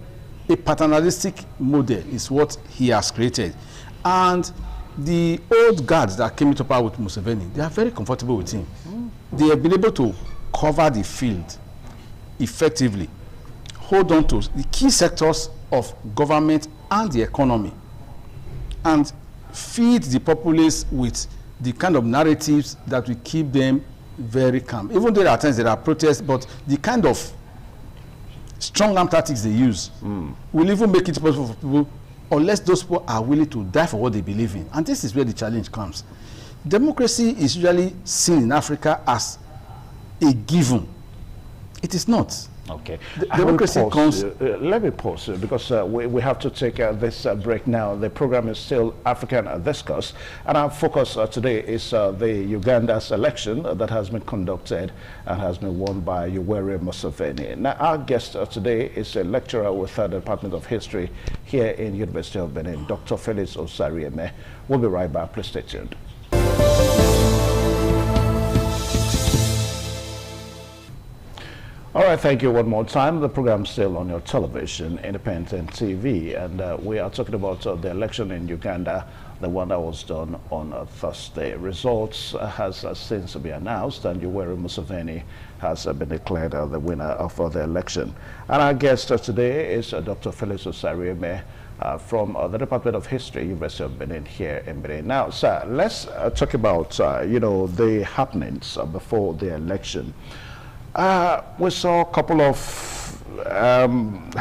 A paternalistic model is what he has created. And the old guards that came into power with Museveni, they are very comfortable with him. They have been able to cover the field effectively, hold on to the key sectors of government and the economy, and feed the populace with the kind of narratives that will keep them very calm. Even though at times there are protests, but the kind of strong arm tactics they use will even make it possible for people, unless those people are willing to die for what they believe in. And this is where the challenge comes. Democracy is usually seen in Africa as a given. It is not. Okay. Democracy comes... let me pause because we have to take this break now. The program is still African Discourse, and our focus today is the Uganda's election that has been conducted and has been won by Yoweri Museveni. Now, our guest today is a lecturer with the Department of History here in University of Benin, Dr. Felix Osarieme. We'll be right back. Please stay tuned. All right, thank you one more time. The program is still on your television, Independent TV, and we are talking about the election in Uganda, the one that was done on Thursday. Results has since been announced, and Yoweri Museveni has been declared the winner of the election. And our guest today is Dr. Felix Osarieme from the Department of History, University of Benin here in Benin. Now, sir, let's talk about the happenings before the election. We saw a couple of according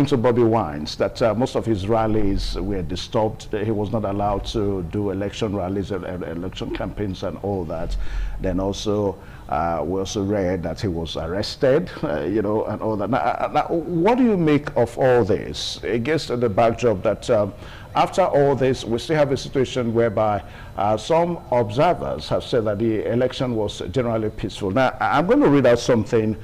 to Bobby Wines, that most of his rallies were disturbed. That he was not allowed to do election rallies and election campaigns and all that. Then also, we also read that he was arrested, you know, and all that. Now, what do you make of all this against the backdrop that after all this, we still have a situation whereby some observers have said that the election was generally peaceful. Now, I'm going to read out something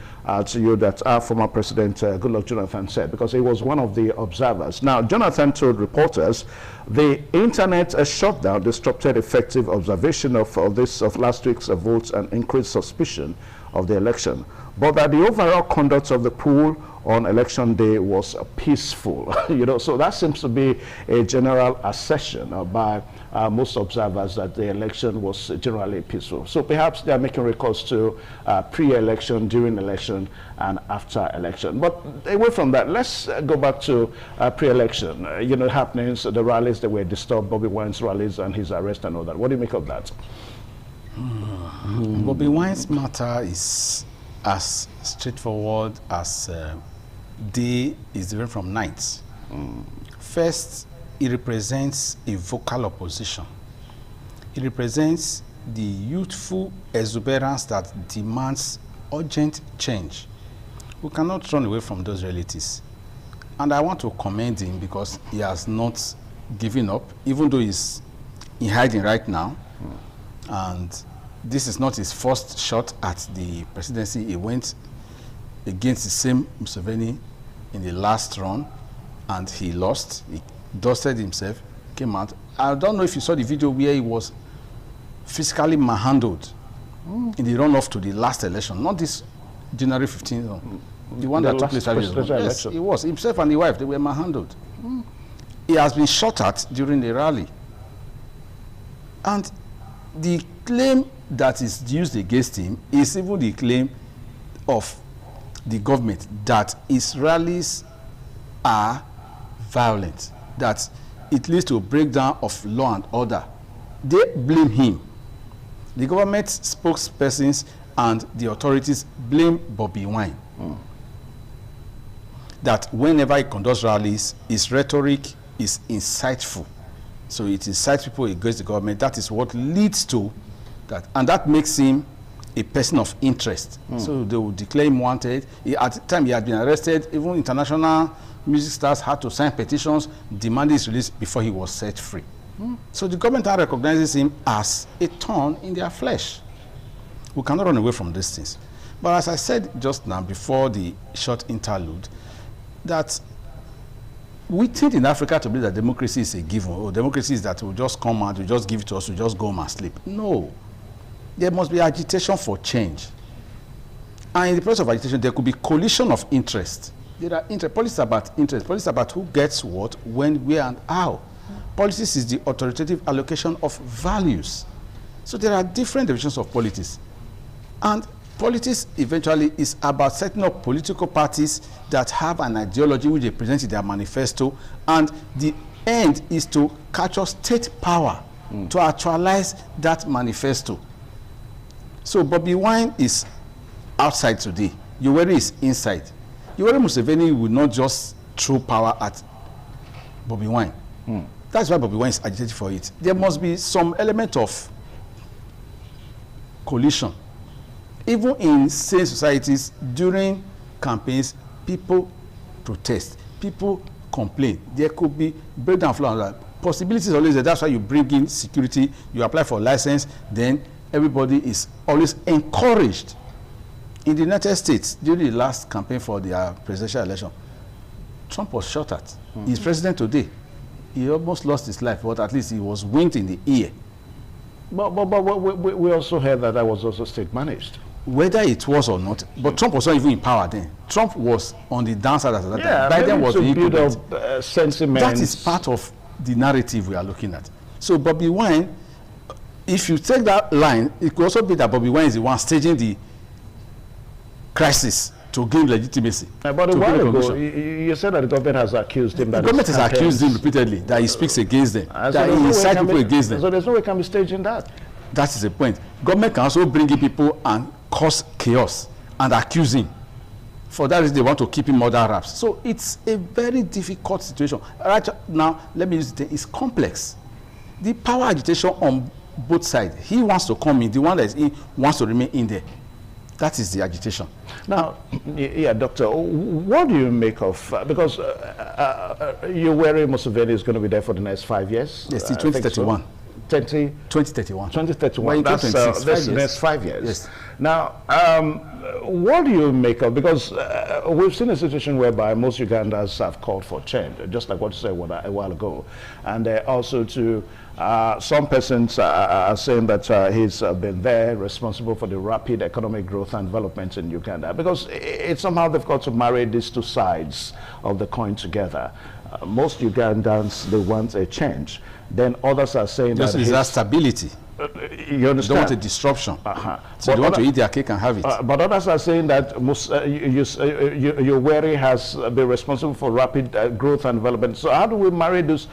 to you that our former President Goodluck Jonathan said, because he was one of the observers. Now, Jonathan told reporters the internet shutdown disrupted effective observation of last week's votes and increased suspicion of the election, but that the overall conduct of the poll on election day was peaceful. You know, so that seems to be a general assertion by most observers that the election was generally peaceful. So perhaps they are making recourse to pre-election, during election, and after election. But away from that, let's go back to pre-election. You know, happenings, the rallies that were disturbed, Bobby Wine's rallies and his arrest and all that. What do you make of that? Bobby Wine's matter is as straightforward as day is different from night. First, it represents a vocal opposition. It represents the youthful exuberance that demands urgent change. We cannot run away from those realities. And I want to commend him because he has not given up, even though he's in hiding right now. And this is not his first shot at the presidency. He went against the same Museveni in the last run, and he lost. He dusted himself, came out. I don't know if you saw the video where he was physically manhandled in the runoff to the last election, not this January 15th, the one that took place. Yes, he was. Himself and the wife, they were manhandled. He has been shot at during the rally. And the claim that is used against him is even the claim of the government that his rallies are violent, that it leads to a breakdown of law and order. They blame him. The government spokespersons and the authorities blame Bobby Wine. That whenever he conducts rallies, his rhetoric is insightful. So it incites people against the government. That is what leads to that. And that makes him a person of interest. So they will declare him wanted. At the time he had been arrested, even international music stars had to sign petitions demanding his release before he was set free. So the government now recognizes him as a thorn in their flesh. We cannot run away from these things. But as I said just now, before the short interlude, that we think in Africa to believe that democracy is a given. Oh, democracy is that we'll just come out, we'll just give it to us, we'll just go home and sleep. No. There must be agitation for change. And in the process of agitation, there could be collision of interest. There are politics about interest. Politics about who gets what, when, where, and how. Politics is the authoritative allocation of values. So there are different divisions of politics. And politics eventually is about setting up political parties that have an ideology which they present in their manifesto, and the end is to capture state power to actualize that manifesto. So Bobby Wine is outside today. Yoweri is inside. Yoweri Museveni will not just throw power at Bobby Wine. That's why Bobby Wine is agitating for it. There must be some element of coalition. Even in sane societies, during campaigns, people protest, people complain. There could be breakdown of law. Possibilities always there. That's why you bring in security, you apply for a license, then everybody is always encouraged. In the United States, during the last campaign for the presidential election, Trump was shot at. He's president today. He almost lost his life, but at least he was winked in the ear. But we also heard that was also state managed. Whether it was or not, but Trump was not even in power then. Trump was on the downside at that time. Biden was to build up sentiment. That is part of the narrative we are looking at. So Bobby Wine, if you take that line, it could also be that Bobby Wine is the one staging the crisis to gain legitimacy. But a while ago, you said that the government has accused him. The government has accused him repeatedly that he speaks against them, that he incites people against them. So there's no way he can be staging that. That is the point. Government can also bring in people and cause chaos and accuse him. For that reason, they want to keep him under wraps. So it's a very difficult situation. Right now, let me use it. It's complex. The power agitation on both sides. He wants to come in. The one that is in wants to remain in there. That is the agitation. Now, yeah, Doctor, what do you make of, because Yoweri Museveni is going to be there for the next 5 years? Yes, till 2031. 2031. 2031. That's the next 5 years. Yes. Now, what do you make of, because we've seen a situation whereby most Ugandans have called for change, just like what you said a while ago. And also to some persons are saying that he's been there responsible for the rapid economic growth and development in Uganda, because it's somehow difficult to marry these two sides of the coin together. Most Ugandans, they want a change. Then others are saying that is that stability. You understand? They don't want a disruption. So they want to eat their cake and have it. But others are saying that Yoweri has been responsible for rapid growth and development. So how do we marry those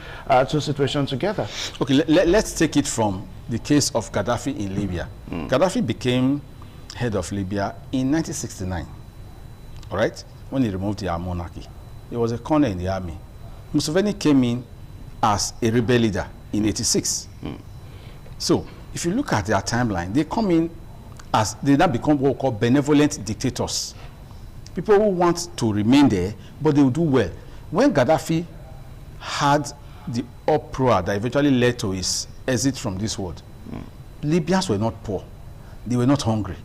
two situations together? Okay, let's take it from the case of Gaddafi in Libya. Gaddafi became head of Libya in 1969, all right, when he removed the monarchy. He was a colonel in the army. Museveni came in as a rebel leader in 86. So if you look at their timeline, they come in as they now become what we call benevolent dictators. People who want to remain there, but they will do well. When Gaddafi had the uproar that eventually led to his exit from this world, Libyans were not poor. They were not hungry.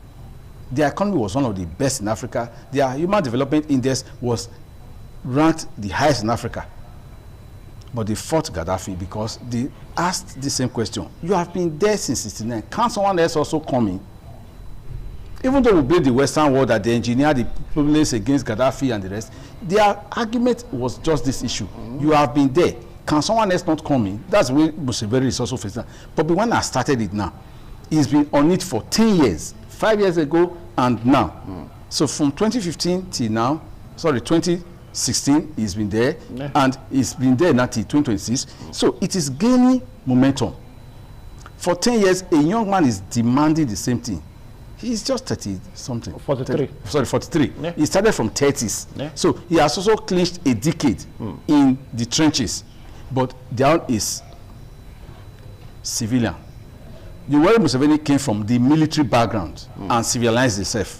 Their economy was one of the best in Africa. Their Human Development Index was ranked the highest in Africa. But they fought Gaddafi because they asked the same question. You have been there since 1969. Can't someone else also come in? Even though we blame the Western world that they engineered the problems against Gaddafi and the rest, their argument was just this issue. You have been there. Can someone else not come in? That's where Museveni is also facing. But when I started it now, he's been on it for 10 years, 5 years ago and now. So from 2015 till now, 2016, he's been there, and he's been there now till 2026. So it is gaining momentum. For 10 years, a young man is demanding the same thing. He's just 30-something. 43. 43. Yeah. He started from 30s. Yeah. So he has also clinched a decade in the trenches. But down is civilian. Yoweri Museveni came from the military background and civilized himself.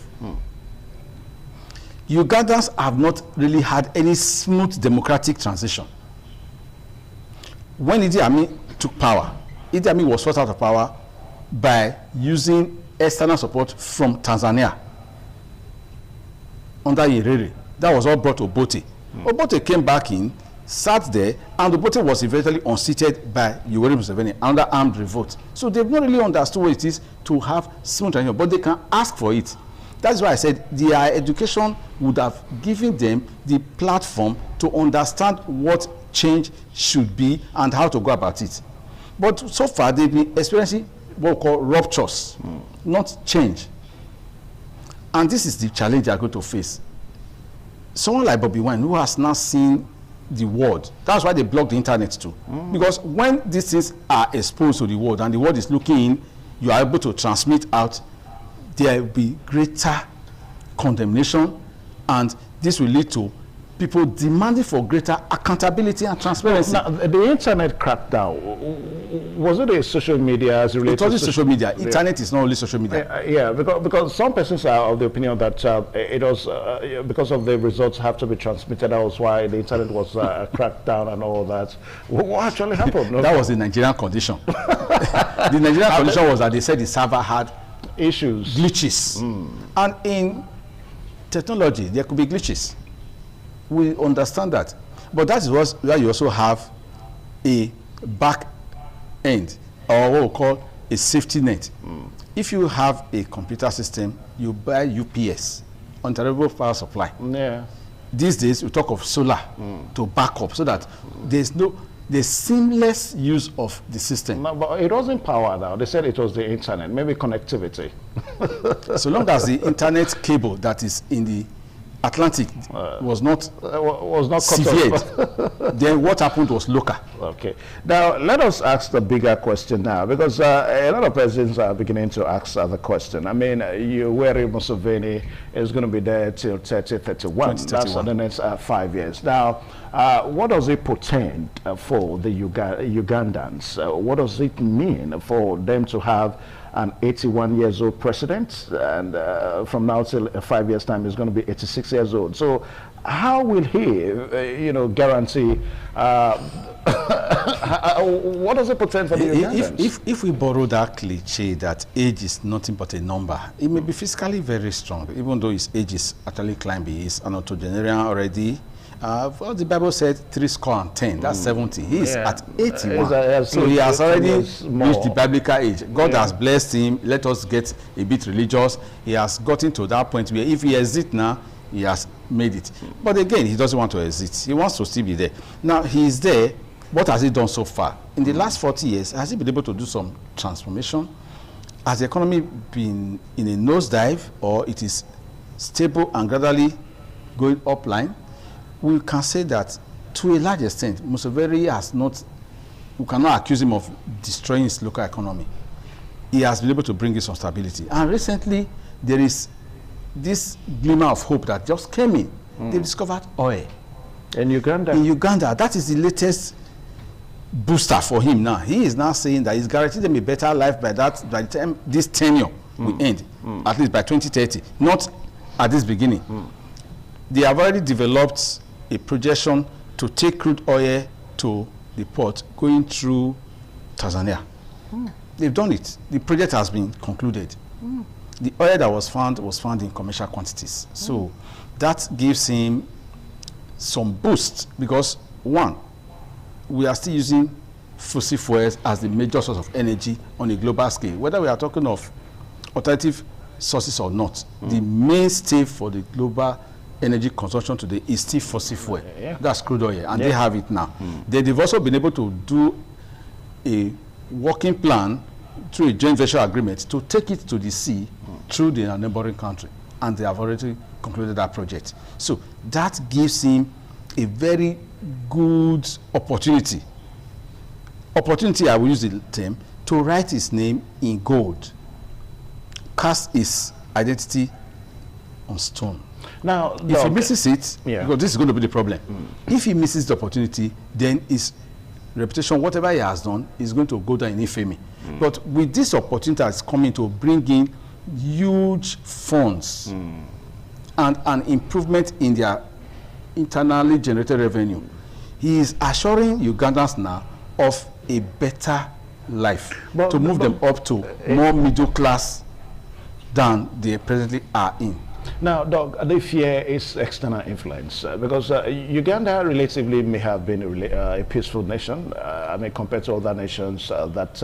Ugandans have not really had any smooth democratic transition. When Idi Amin took power, Idi Amin was forced out of power by using external support from Tanzania under Nyerere. That was all brought to Obote. Obote came back in, sat there, and Obote was eventually unseated by Yoweri Museveni under armed revolt. So they've not really understood what it is to have smooth transition, but they can ask for it. That's why I said their education would have given them the platform to understand what change should be and how to go about it. But so far, they've been experiencing what we call ruptures, not change. And this is the challenge they are going to face. Someone like Bobby Wine, who has now seen the world, that's why they block the internet too. Because when these things are exposed to the world and the world is looking in, you are able to transmit out, there will be greater condemnation, and this will lead to people demanding for greater accountability and transparency. Now, the internet crackdown, was it a social media as related? It was social media. Internet is not only social media. Yeah, because some persons are of the opinion that it was because of the results have to be transmitted. That was why the internet was cracked down and all that. What actually happened? That was the Nigerian condition. The Nigerian condition was that they said the server had issues, glitches, and in technology there could be glitches. We understand that, but that is where you also have a back end, or what we call a safety net. If you have a computer system, you buy UPS, uninterruptible power supply. Yeah. These days we talk of solar to back up, so that there's seamless use of the system. No, but it wasn't power now. They said it was the internet, maybe connectivity. So long as the internet cable that is in the Atlantic was not severed, then what happened was local. Okay. Now, let us ask the bigger question now, because a lot of persons are beginning to ask the question. I mean, Yoweri Museveni is going to be there till 2031. That's for the next 5 years. Now, what does it portend for the Ugandans? What does it mean for them to have an 81-years-old president, and from now till 5 years' time, he's going to be 86 years old? So, how will he, guarantee? What does it portend for the Ugandans? If we borrow that cliche that age is nothing but a number, it may be physically very strong, even though his age is actually climbing. He's an octogenarian already. Well, the Bible said 10. That's 70. He is at 81. So he has already reached the biblical age. God has blessed him. Let us get a bit religious. He has gotten to that point where if he exits now, he has made it. But again, he doesn't want to exit. He wants to still be there. Now, he is there. What has he done so far? In the last 40 years, has he been able to do some transformation? Has the economy been in a nosedive, or it is stable and gradually going upline? We can say that to a large extent, Museveni has not, we cannot accuse him of destroying his local economy. He has been able to bring in some stability. And recently, there is this glimmer of hope that just came in. They discovered oil. In Uganda? In Uganda. That is the latest booster for him now. He is now saying that he's guaranteed them a better life by the time this tenure will end, at least by 2030, not at this beginning. They have already developed a projection to take crude oil to the port going through Tanzania. They've done it. The project has been concluded. The oil that was found in commercial quantities. So that gives him some boost, because one, we are still using fossil fuels as the major source of energy on a global scale. Whether we are talking of alternative sources or not, the mainstay for the global energy consumption today is still fossil fuel. That's crude oil, and they have it now. They've also been able to do a working plan through a joint venture agreement to take it to the sea through the neighboring country, and they have already concluded that project. So that gives him a very good opportunity. I will use the term, to write his name in gold, cast his identity on stone. Now, if he misses it, because this is going to be the problem, if he misses the opportunity, then his reputation, whatever he has done, is going to go down in infamy. But with this opportunity that's coming to bring in huge funds and an improvement in their internally generated revenue, he is assuring Ugandans now of a better life, to move them up to more middle class than they presently are in. Now, Doc, the fear is external influence, because Uganda relatively may have been a peaceful nation, I mean, compared to other nations that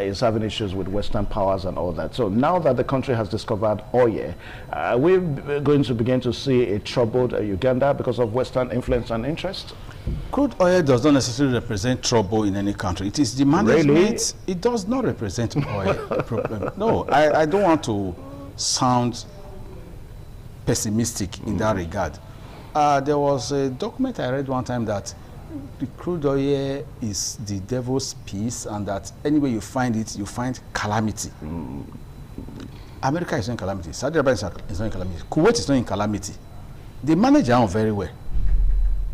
is having issues with Western powers and all that. So now that the country has discovered oil, we're going to begin to see a troubled Uganda because of Western influence and interest? Crude oil does not necessarily represent trouble in any country. It is the management. Really? It does not represent oil problem. No, I don't want to sound pessimistic in that regard. There was a document I read one time that the crude oil is the devil's piece, and that anywhere you find it, you find calamity. America is not in calamity. Saudi Arabia is not in calamity. Kuwait is not in calamity. They manage their own very well.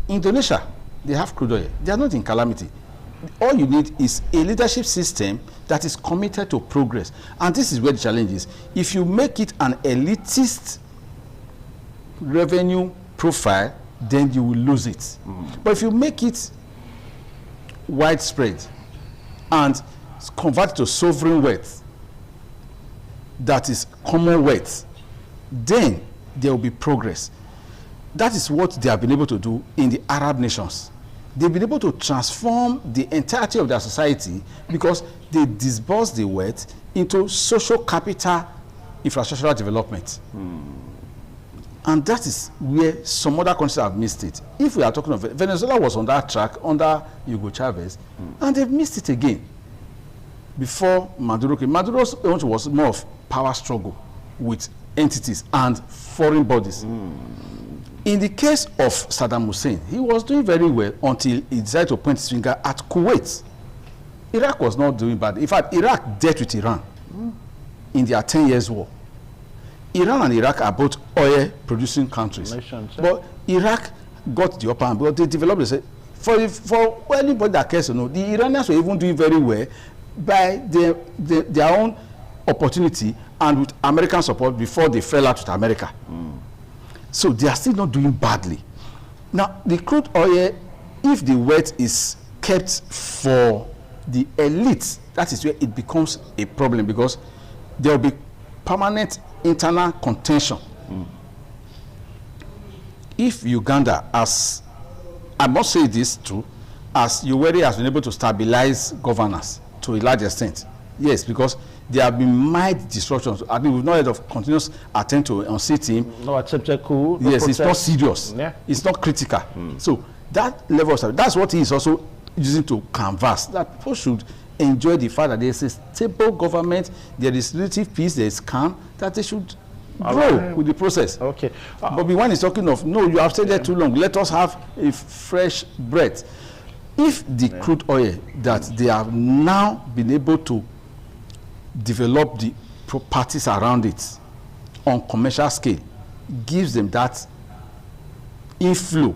Indonesia, they have crude oil. They are not in calamity. All you need is a leadership system that is committed to progress. And this is where the challenge is. If you make it an elitist revenue profile, then you will lose it. But if you make it widespread and convert it to sovereign wealth, that is common wealth, then there will be progress. That is what they have been able to do in the Arab nations. They've been able to transform the entirety of their society because they disburse the wealth into social capital infrastructural development. And that is where some other countries have missed it. If we are talking of Venezuela, was on that track under Hugo Chavez, and they've missed it again. Before Maduro came, Maduro's launch was more of power struggle with entities and foreign bodies. In the case of Saddam Hussein, he was doing very well until he decided to point his finger at Kuwait. Iraq was not doing bad. In fact, Iraq dealt with Iran in their 10 years war. Iran and Iraq are both oil-producing countries. Nations, yeah. But Iraq got the upper hand because they developed, they say, for anybody that cares to know, the Iranians were even doing very well by their own opportunity and with American support before they fell out with America. So they are still not doing badly. Now, the crude oil, if the wealth is kept for the elite, that is where it becomes a problem, because there will be permanent internal contention. If Uganda, as I must say this true, as Yoweri has been able to stabilize governance to a large extent, yes, because there have been mild disruptions. I mean, we've not heard of continuous attempt to unseat him. No attempted coup. No yes, protest. It's not serious. Yeah. It's not critical. So that level of, that's what he is also using to canvass, that people should enjoy the fact that there is a stable government, there is relative peace, there is calm, that they should grow with the process. Okay. But when he's talking of, no, you have stayed there too long, let us have a fresh breath. If the crude oil that they have now been able to develop the properties around it on commercial scale gives them that inflow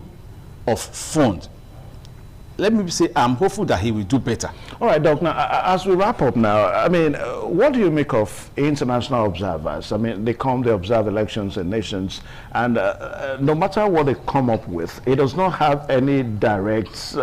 of funds, let me say I'm hopeful that he will do better. All right, Doc, now, as we wrap up now, I mean, what do you make of international observers? I mean, they come, they observe elections in nations, and no matter what they come up with, it does not have any direct,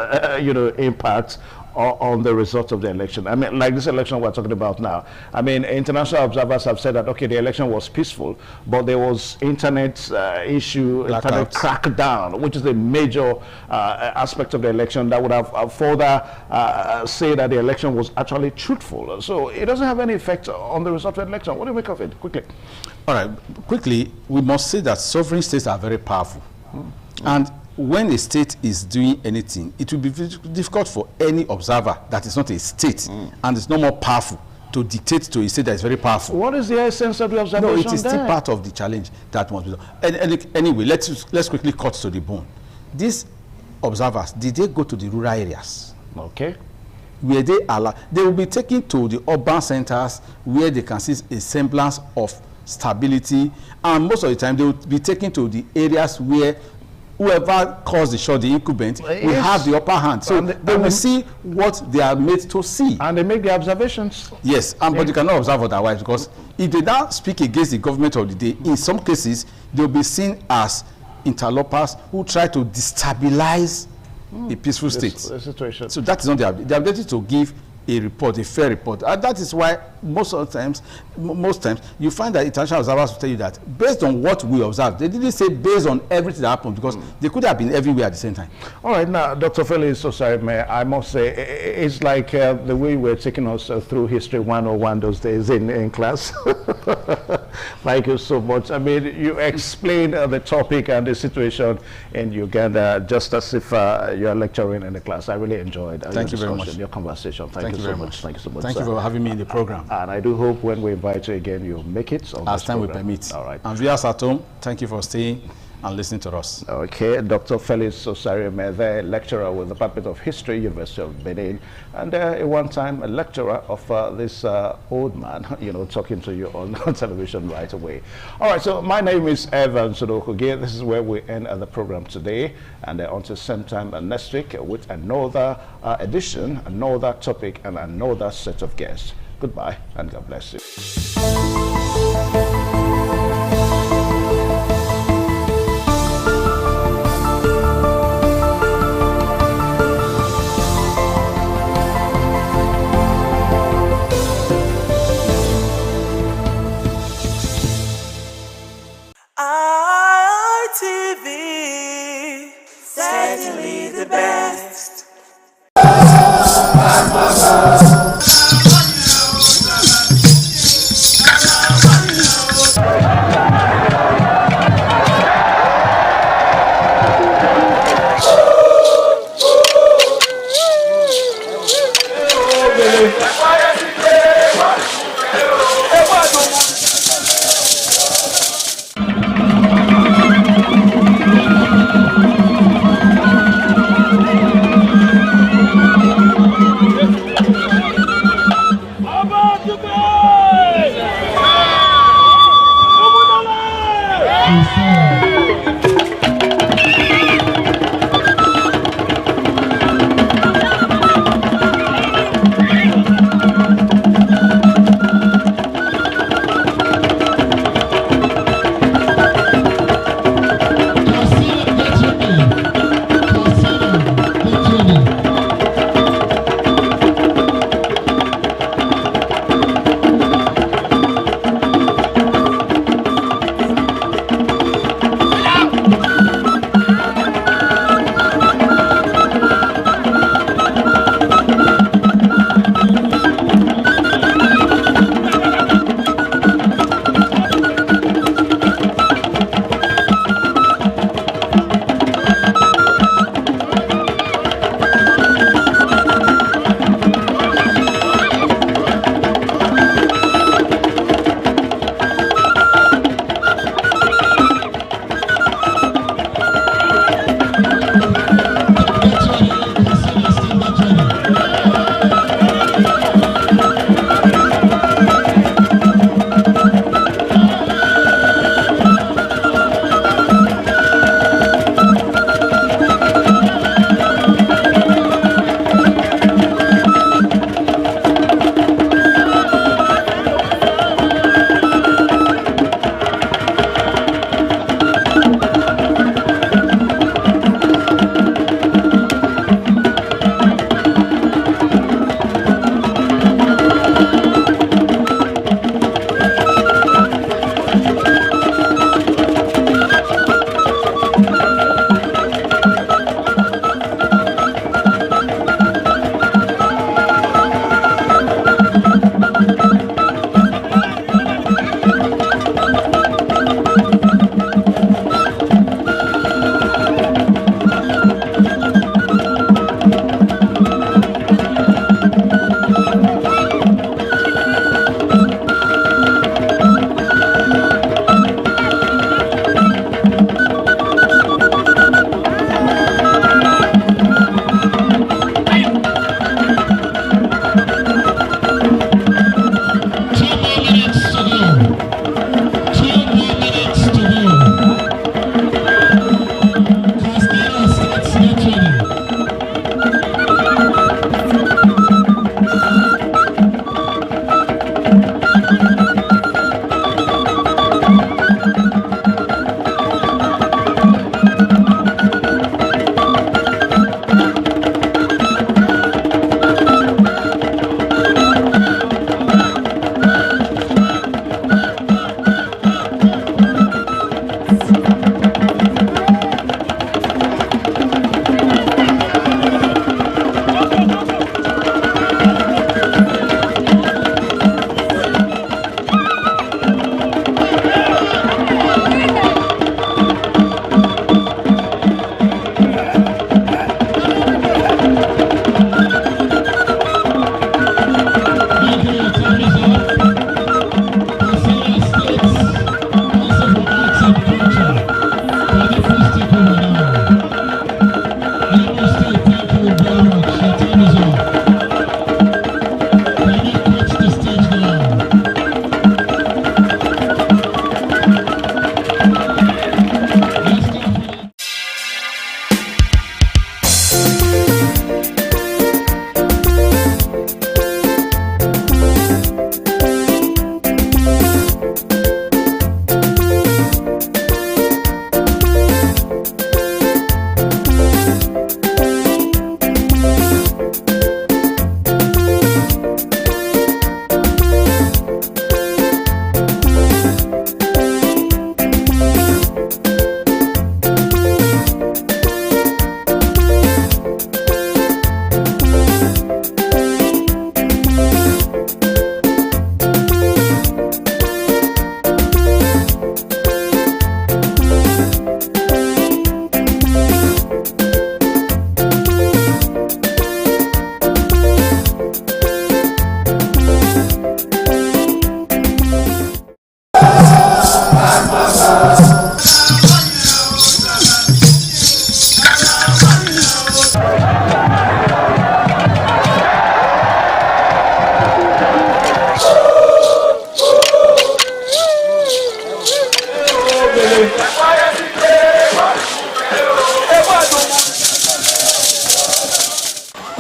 impact on the results of the election. I mean, like this election we're talking about now. I mean, international observers have said that, okay, the election was peaceful, but there was internet issue, internet crackdown, which is a major aspect of the election that would have further say that the election was actually truthful. So it doesn't have any effect on the result of the election. What do you make of it? Quickly. All right, quickly, we must say that sovereign states are very powerful. And when a state is doing anything, it will be difficult for any observer that is not a state and is no more powerful to dictate to a state that is very powerful. What is the essence of the observation? No, it is still part of the challenge that must be done. Anyway, let's quickly cut to the bone. These observers, did they go to the rural areas? Okay. Where they allowed, they will be taken to the urban centers where they can see a semblance of stability, and most of the time they will be taken to the areas where whoever calls the shot, the incumbent, will have the upper hand. So they will see what they are made to see. And they make the observations. Yes, but you cannot observe otherwise, because if they now speak against the government of the day, in some cases, they will be seen as interlopers who try to destabilize a peaceful state. Situation. So that is not the ability to give a report, a fair report. And that is why most times you find that international observers will tell you that based on what we observed, they didn't say based on everything that happened, because they could have been everywhere at the same time. All right, now, Dr. Felix Osarime, I must say, it's like the way we're taking us through History 101 those days in class. Thank you so much. I mean, you explained the topic and the situation in Uganda just as if you're lecturing in the class. I really enjoyed Thank you very much. Your conversation. Thank you so very much. much. Thank you so much. Thank you for having me in the program. And I do hope when we invite you again, you'll make it on as time will program. permit. All right. And viewers at home, thank you for staying and listening to us. Okay, Dr. Felix Osarime, the lecturer with the Department of History, University of Benin, and at one time a lecturer of this old man, talking to you on television right away. All right, so my name is Evan Sodokoge. This is where we end the program today, and until same time next week with another edition, another topic, and another set of guests. Goodbye, and God bless you. Best.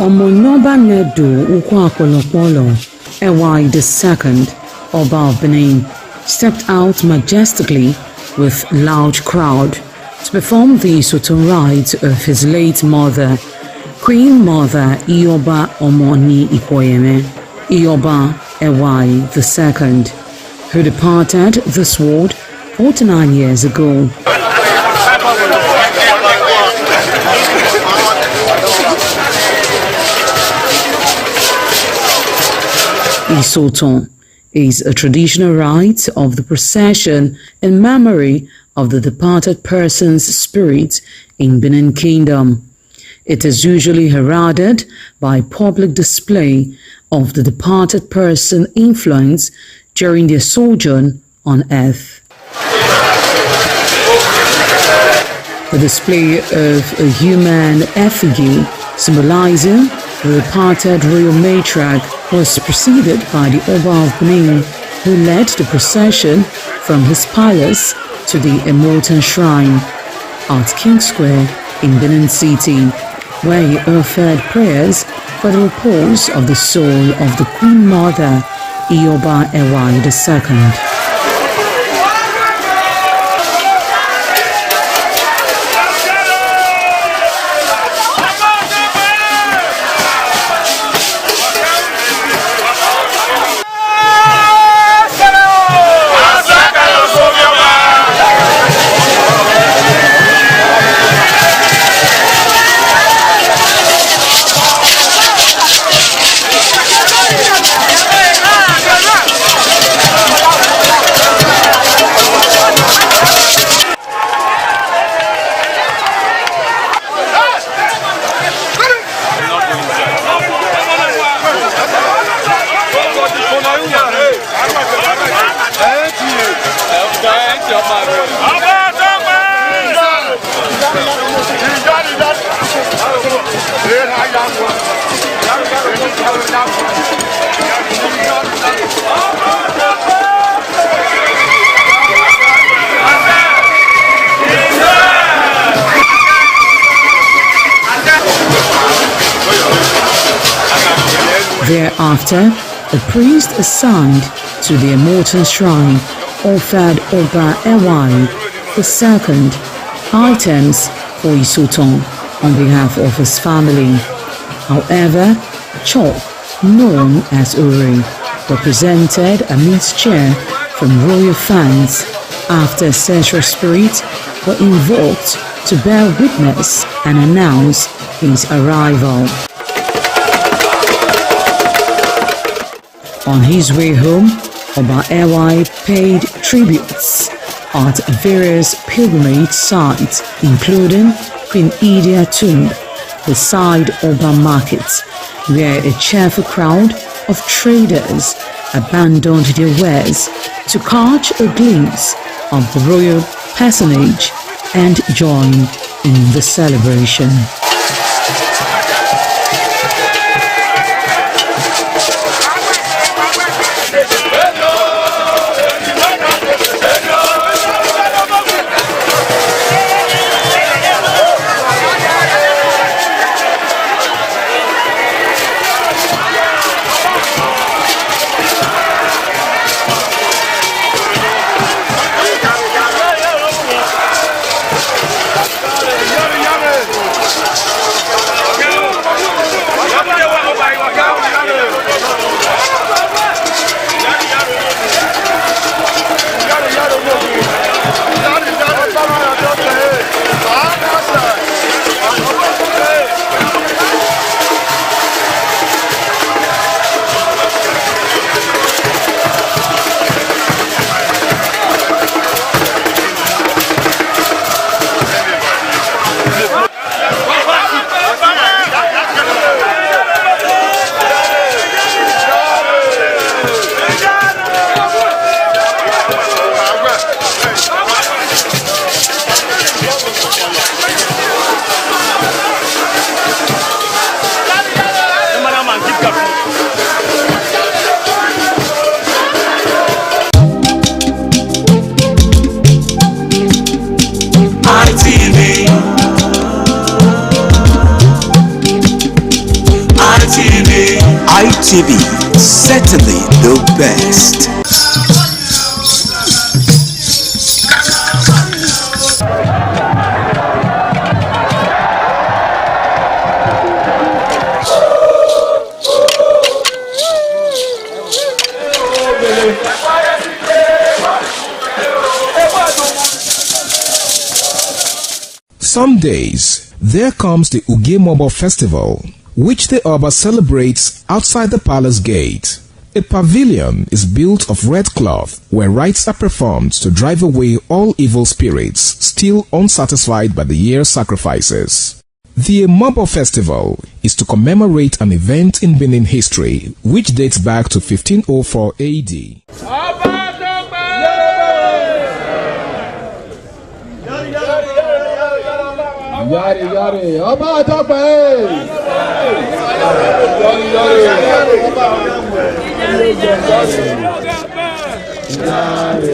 Omonoba Nedu Ukwakolopolo, Ewai II, Oba of Benin, stepped out majestically with loud crowd to perform the Isoton rites of his late mother, Queen Mother Ioba Omoni Ikoyeme, Ioba Ewai II, who departed this world 49 years ago. Isoton is a traditional rite of the procession in memory of the departed person's spirit in Benin Kingdom. It is usually heralded by public display of the departed person's influence during their sojourn on earth. The display of a human effigy symbolizing the departed royal matriarch was preceded by the Oba of Benin, who led the procession from his palace to the Immortan Shrine at King Square in Benin City, where he offered prayers for the repose of the soul of the Queen Mother, Ioba Ewai II. Thereafter, the priest assigned to the Immortan Shrine offered Oba Ewai II items for Isoton on behalf of his family. However, Chok, known as Uri, represented a mixture from royal fans after ancestral spirits were invoked to bear witness and announce his arrival. On his way home, Oba Ewai paid tributes at various pilgrimage sites, including Queen Idia Tomb, beside Oba Market, where a cheerful crowd of traders abandoned their wares to catch a glimpse of the royal personage and join in the celebration. ITV, certainly the best. Some days, there comes the Ugemobo Festival, which the Oba celebrates outside the palace gate. A pavilion is built of red cloth where rites are performed to drive away all evil spirits still unsatisfied by the year's sacrifices. The Ugemobo Festival is to commemorate an event in Benin history which dates back to 1504 AD. Yari yari, ọba àtọ́pẹ́. Yari yari, ọba àtọ́pẹ́. Yari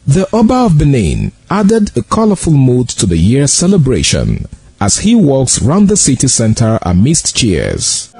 The Oba of Benin added a colorful mood to the year's celebration as he walks round the city center amidst cheers.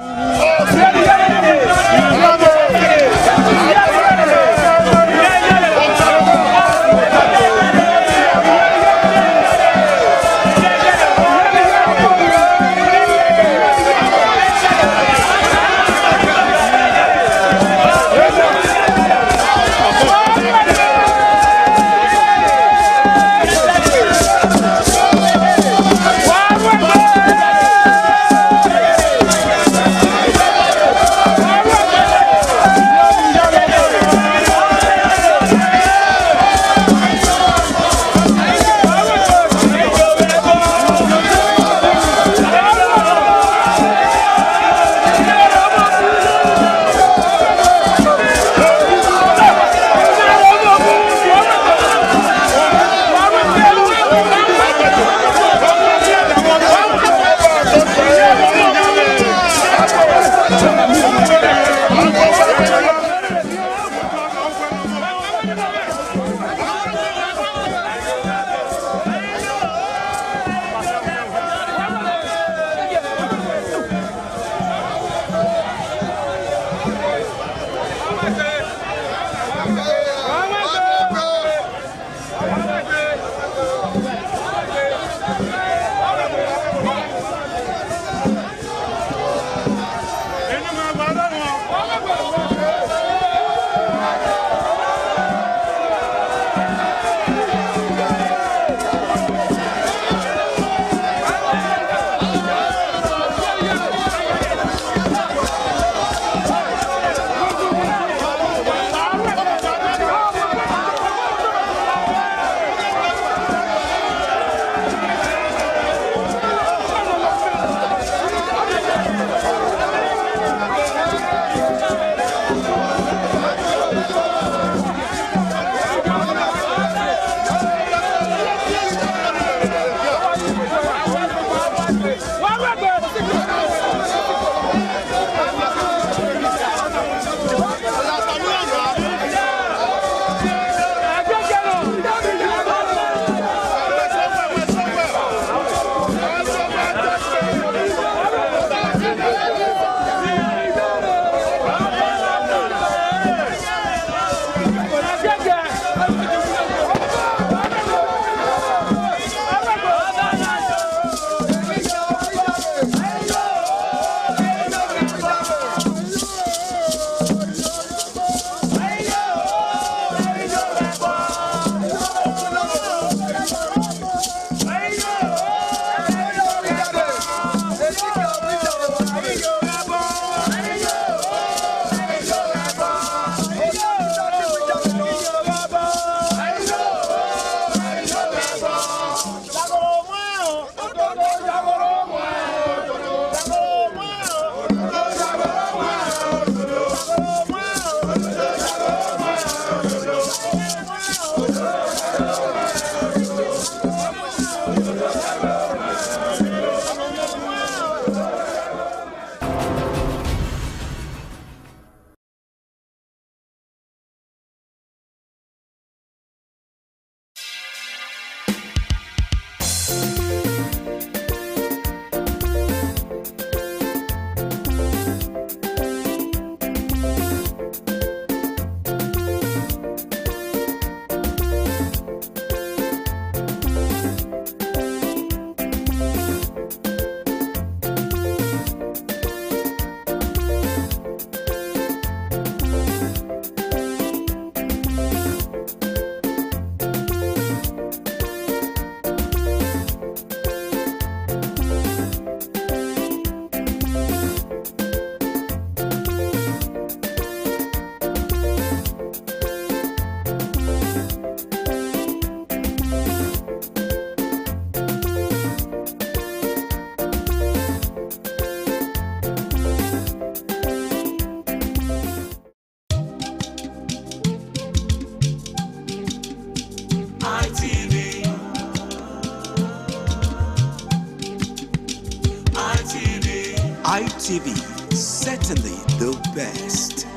ITV, certainly the best.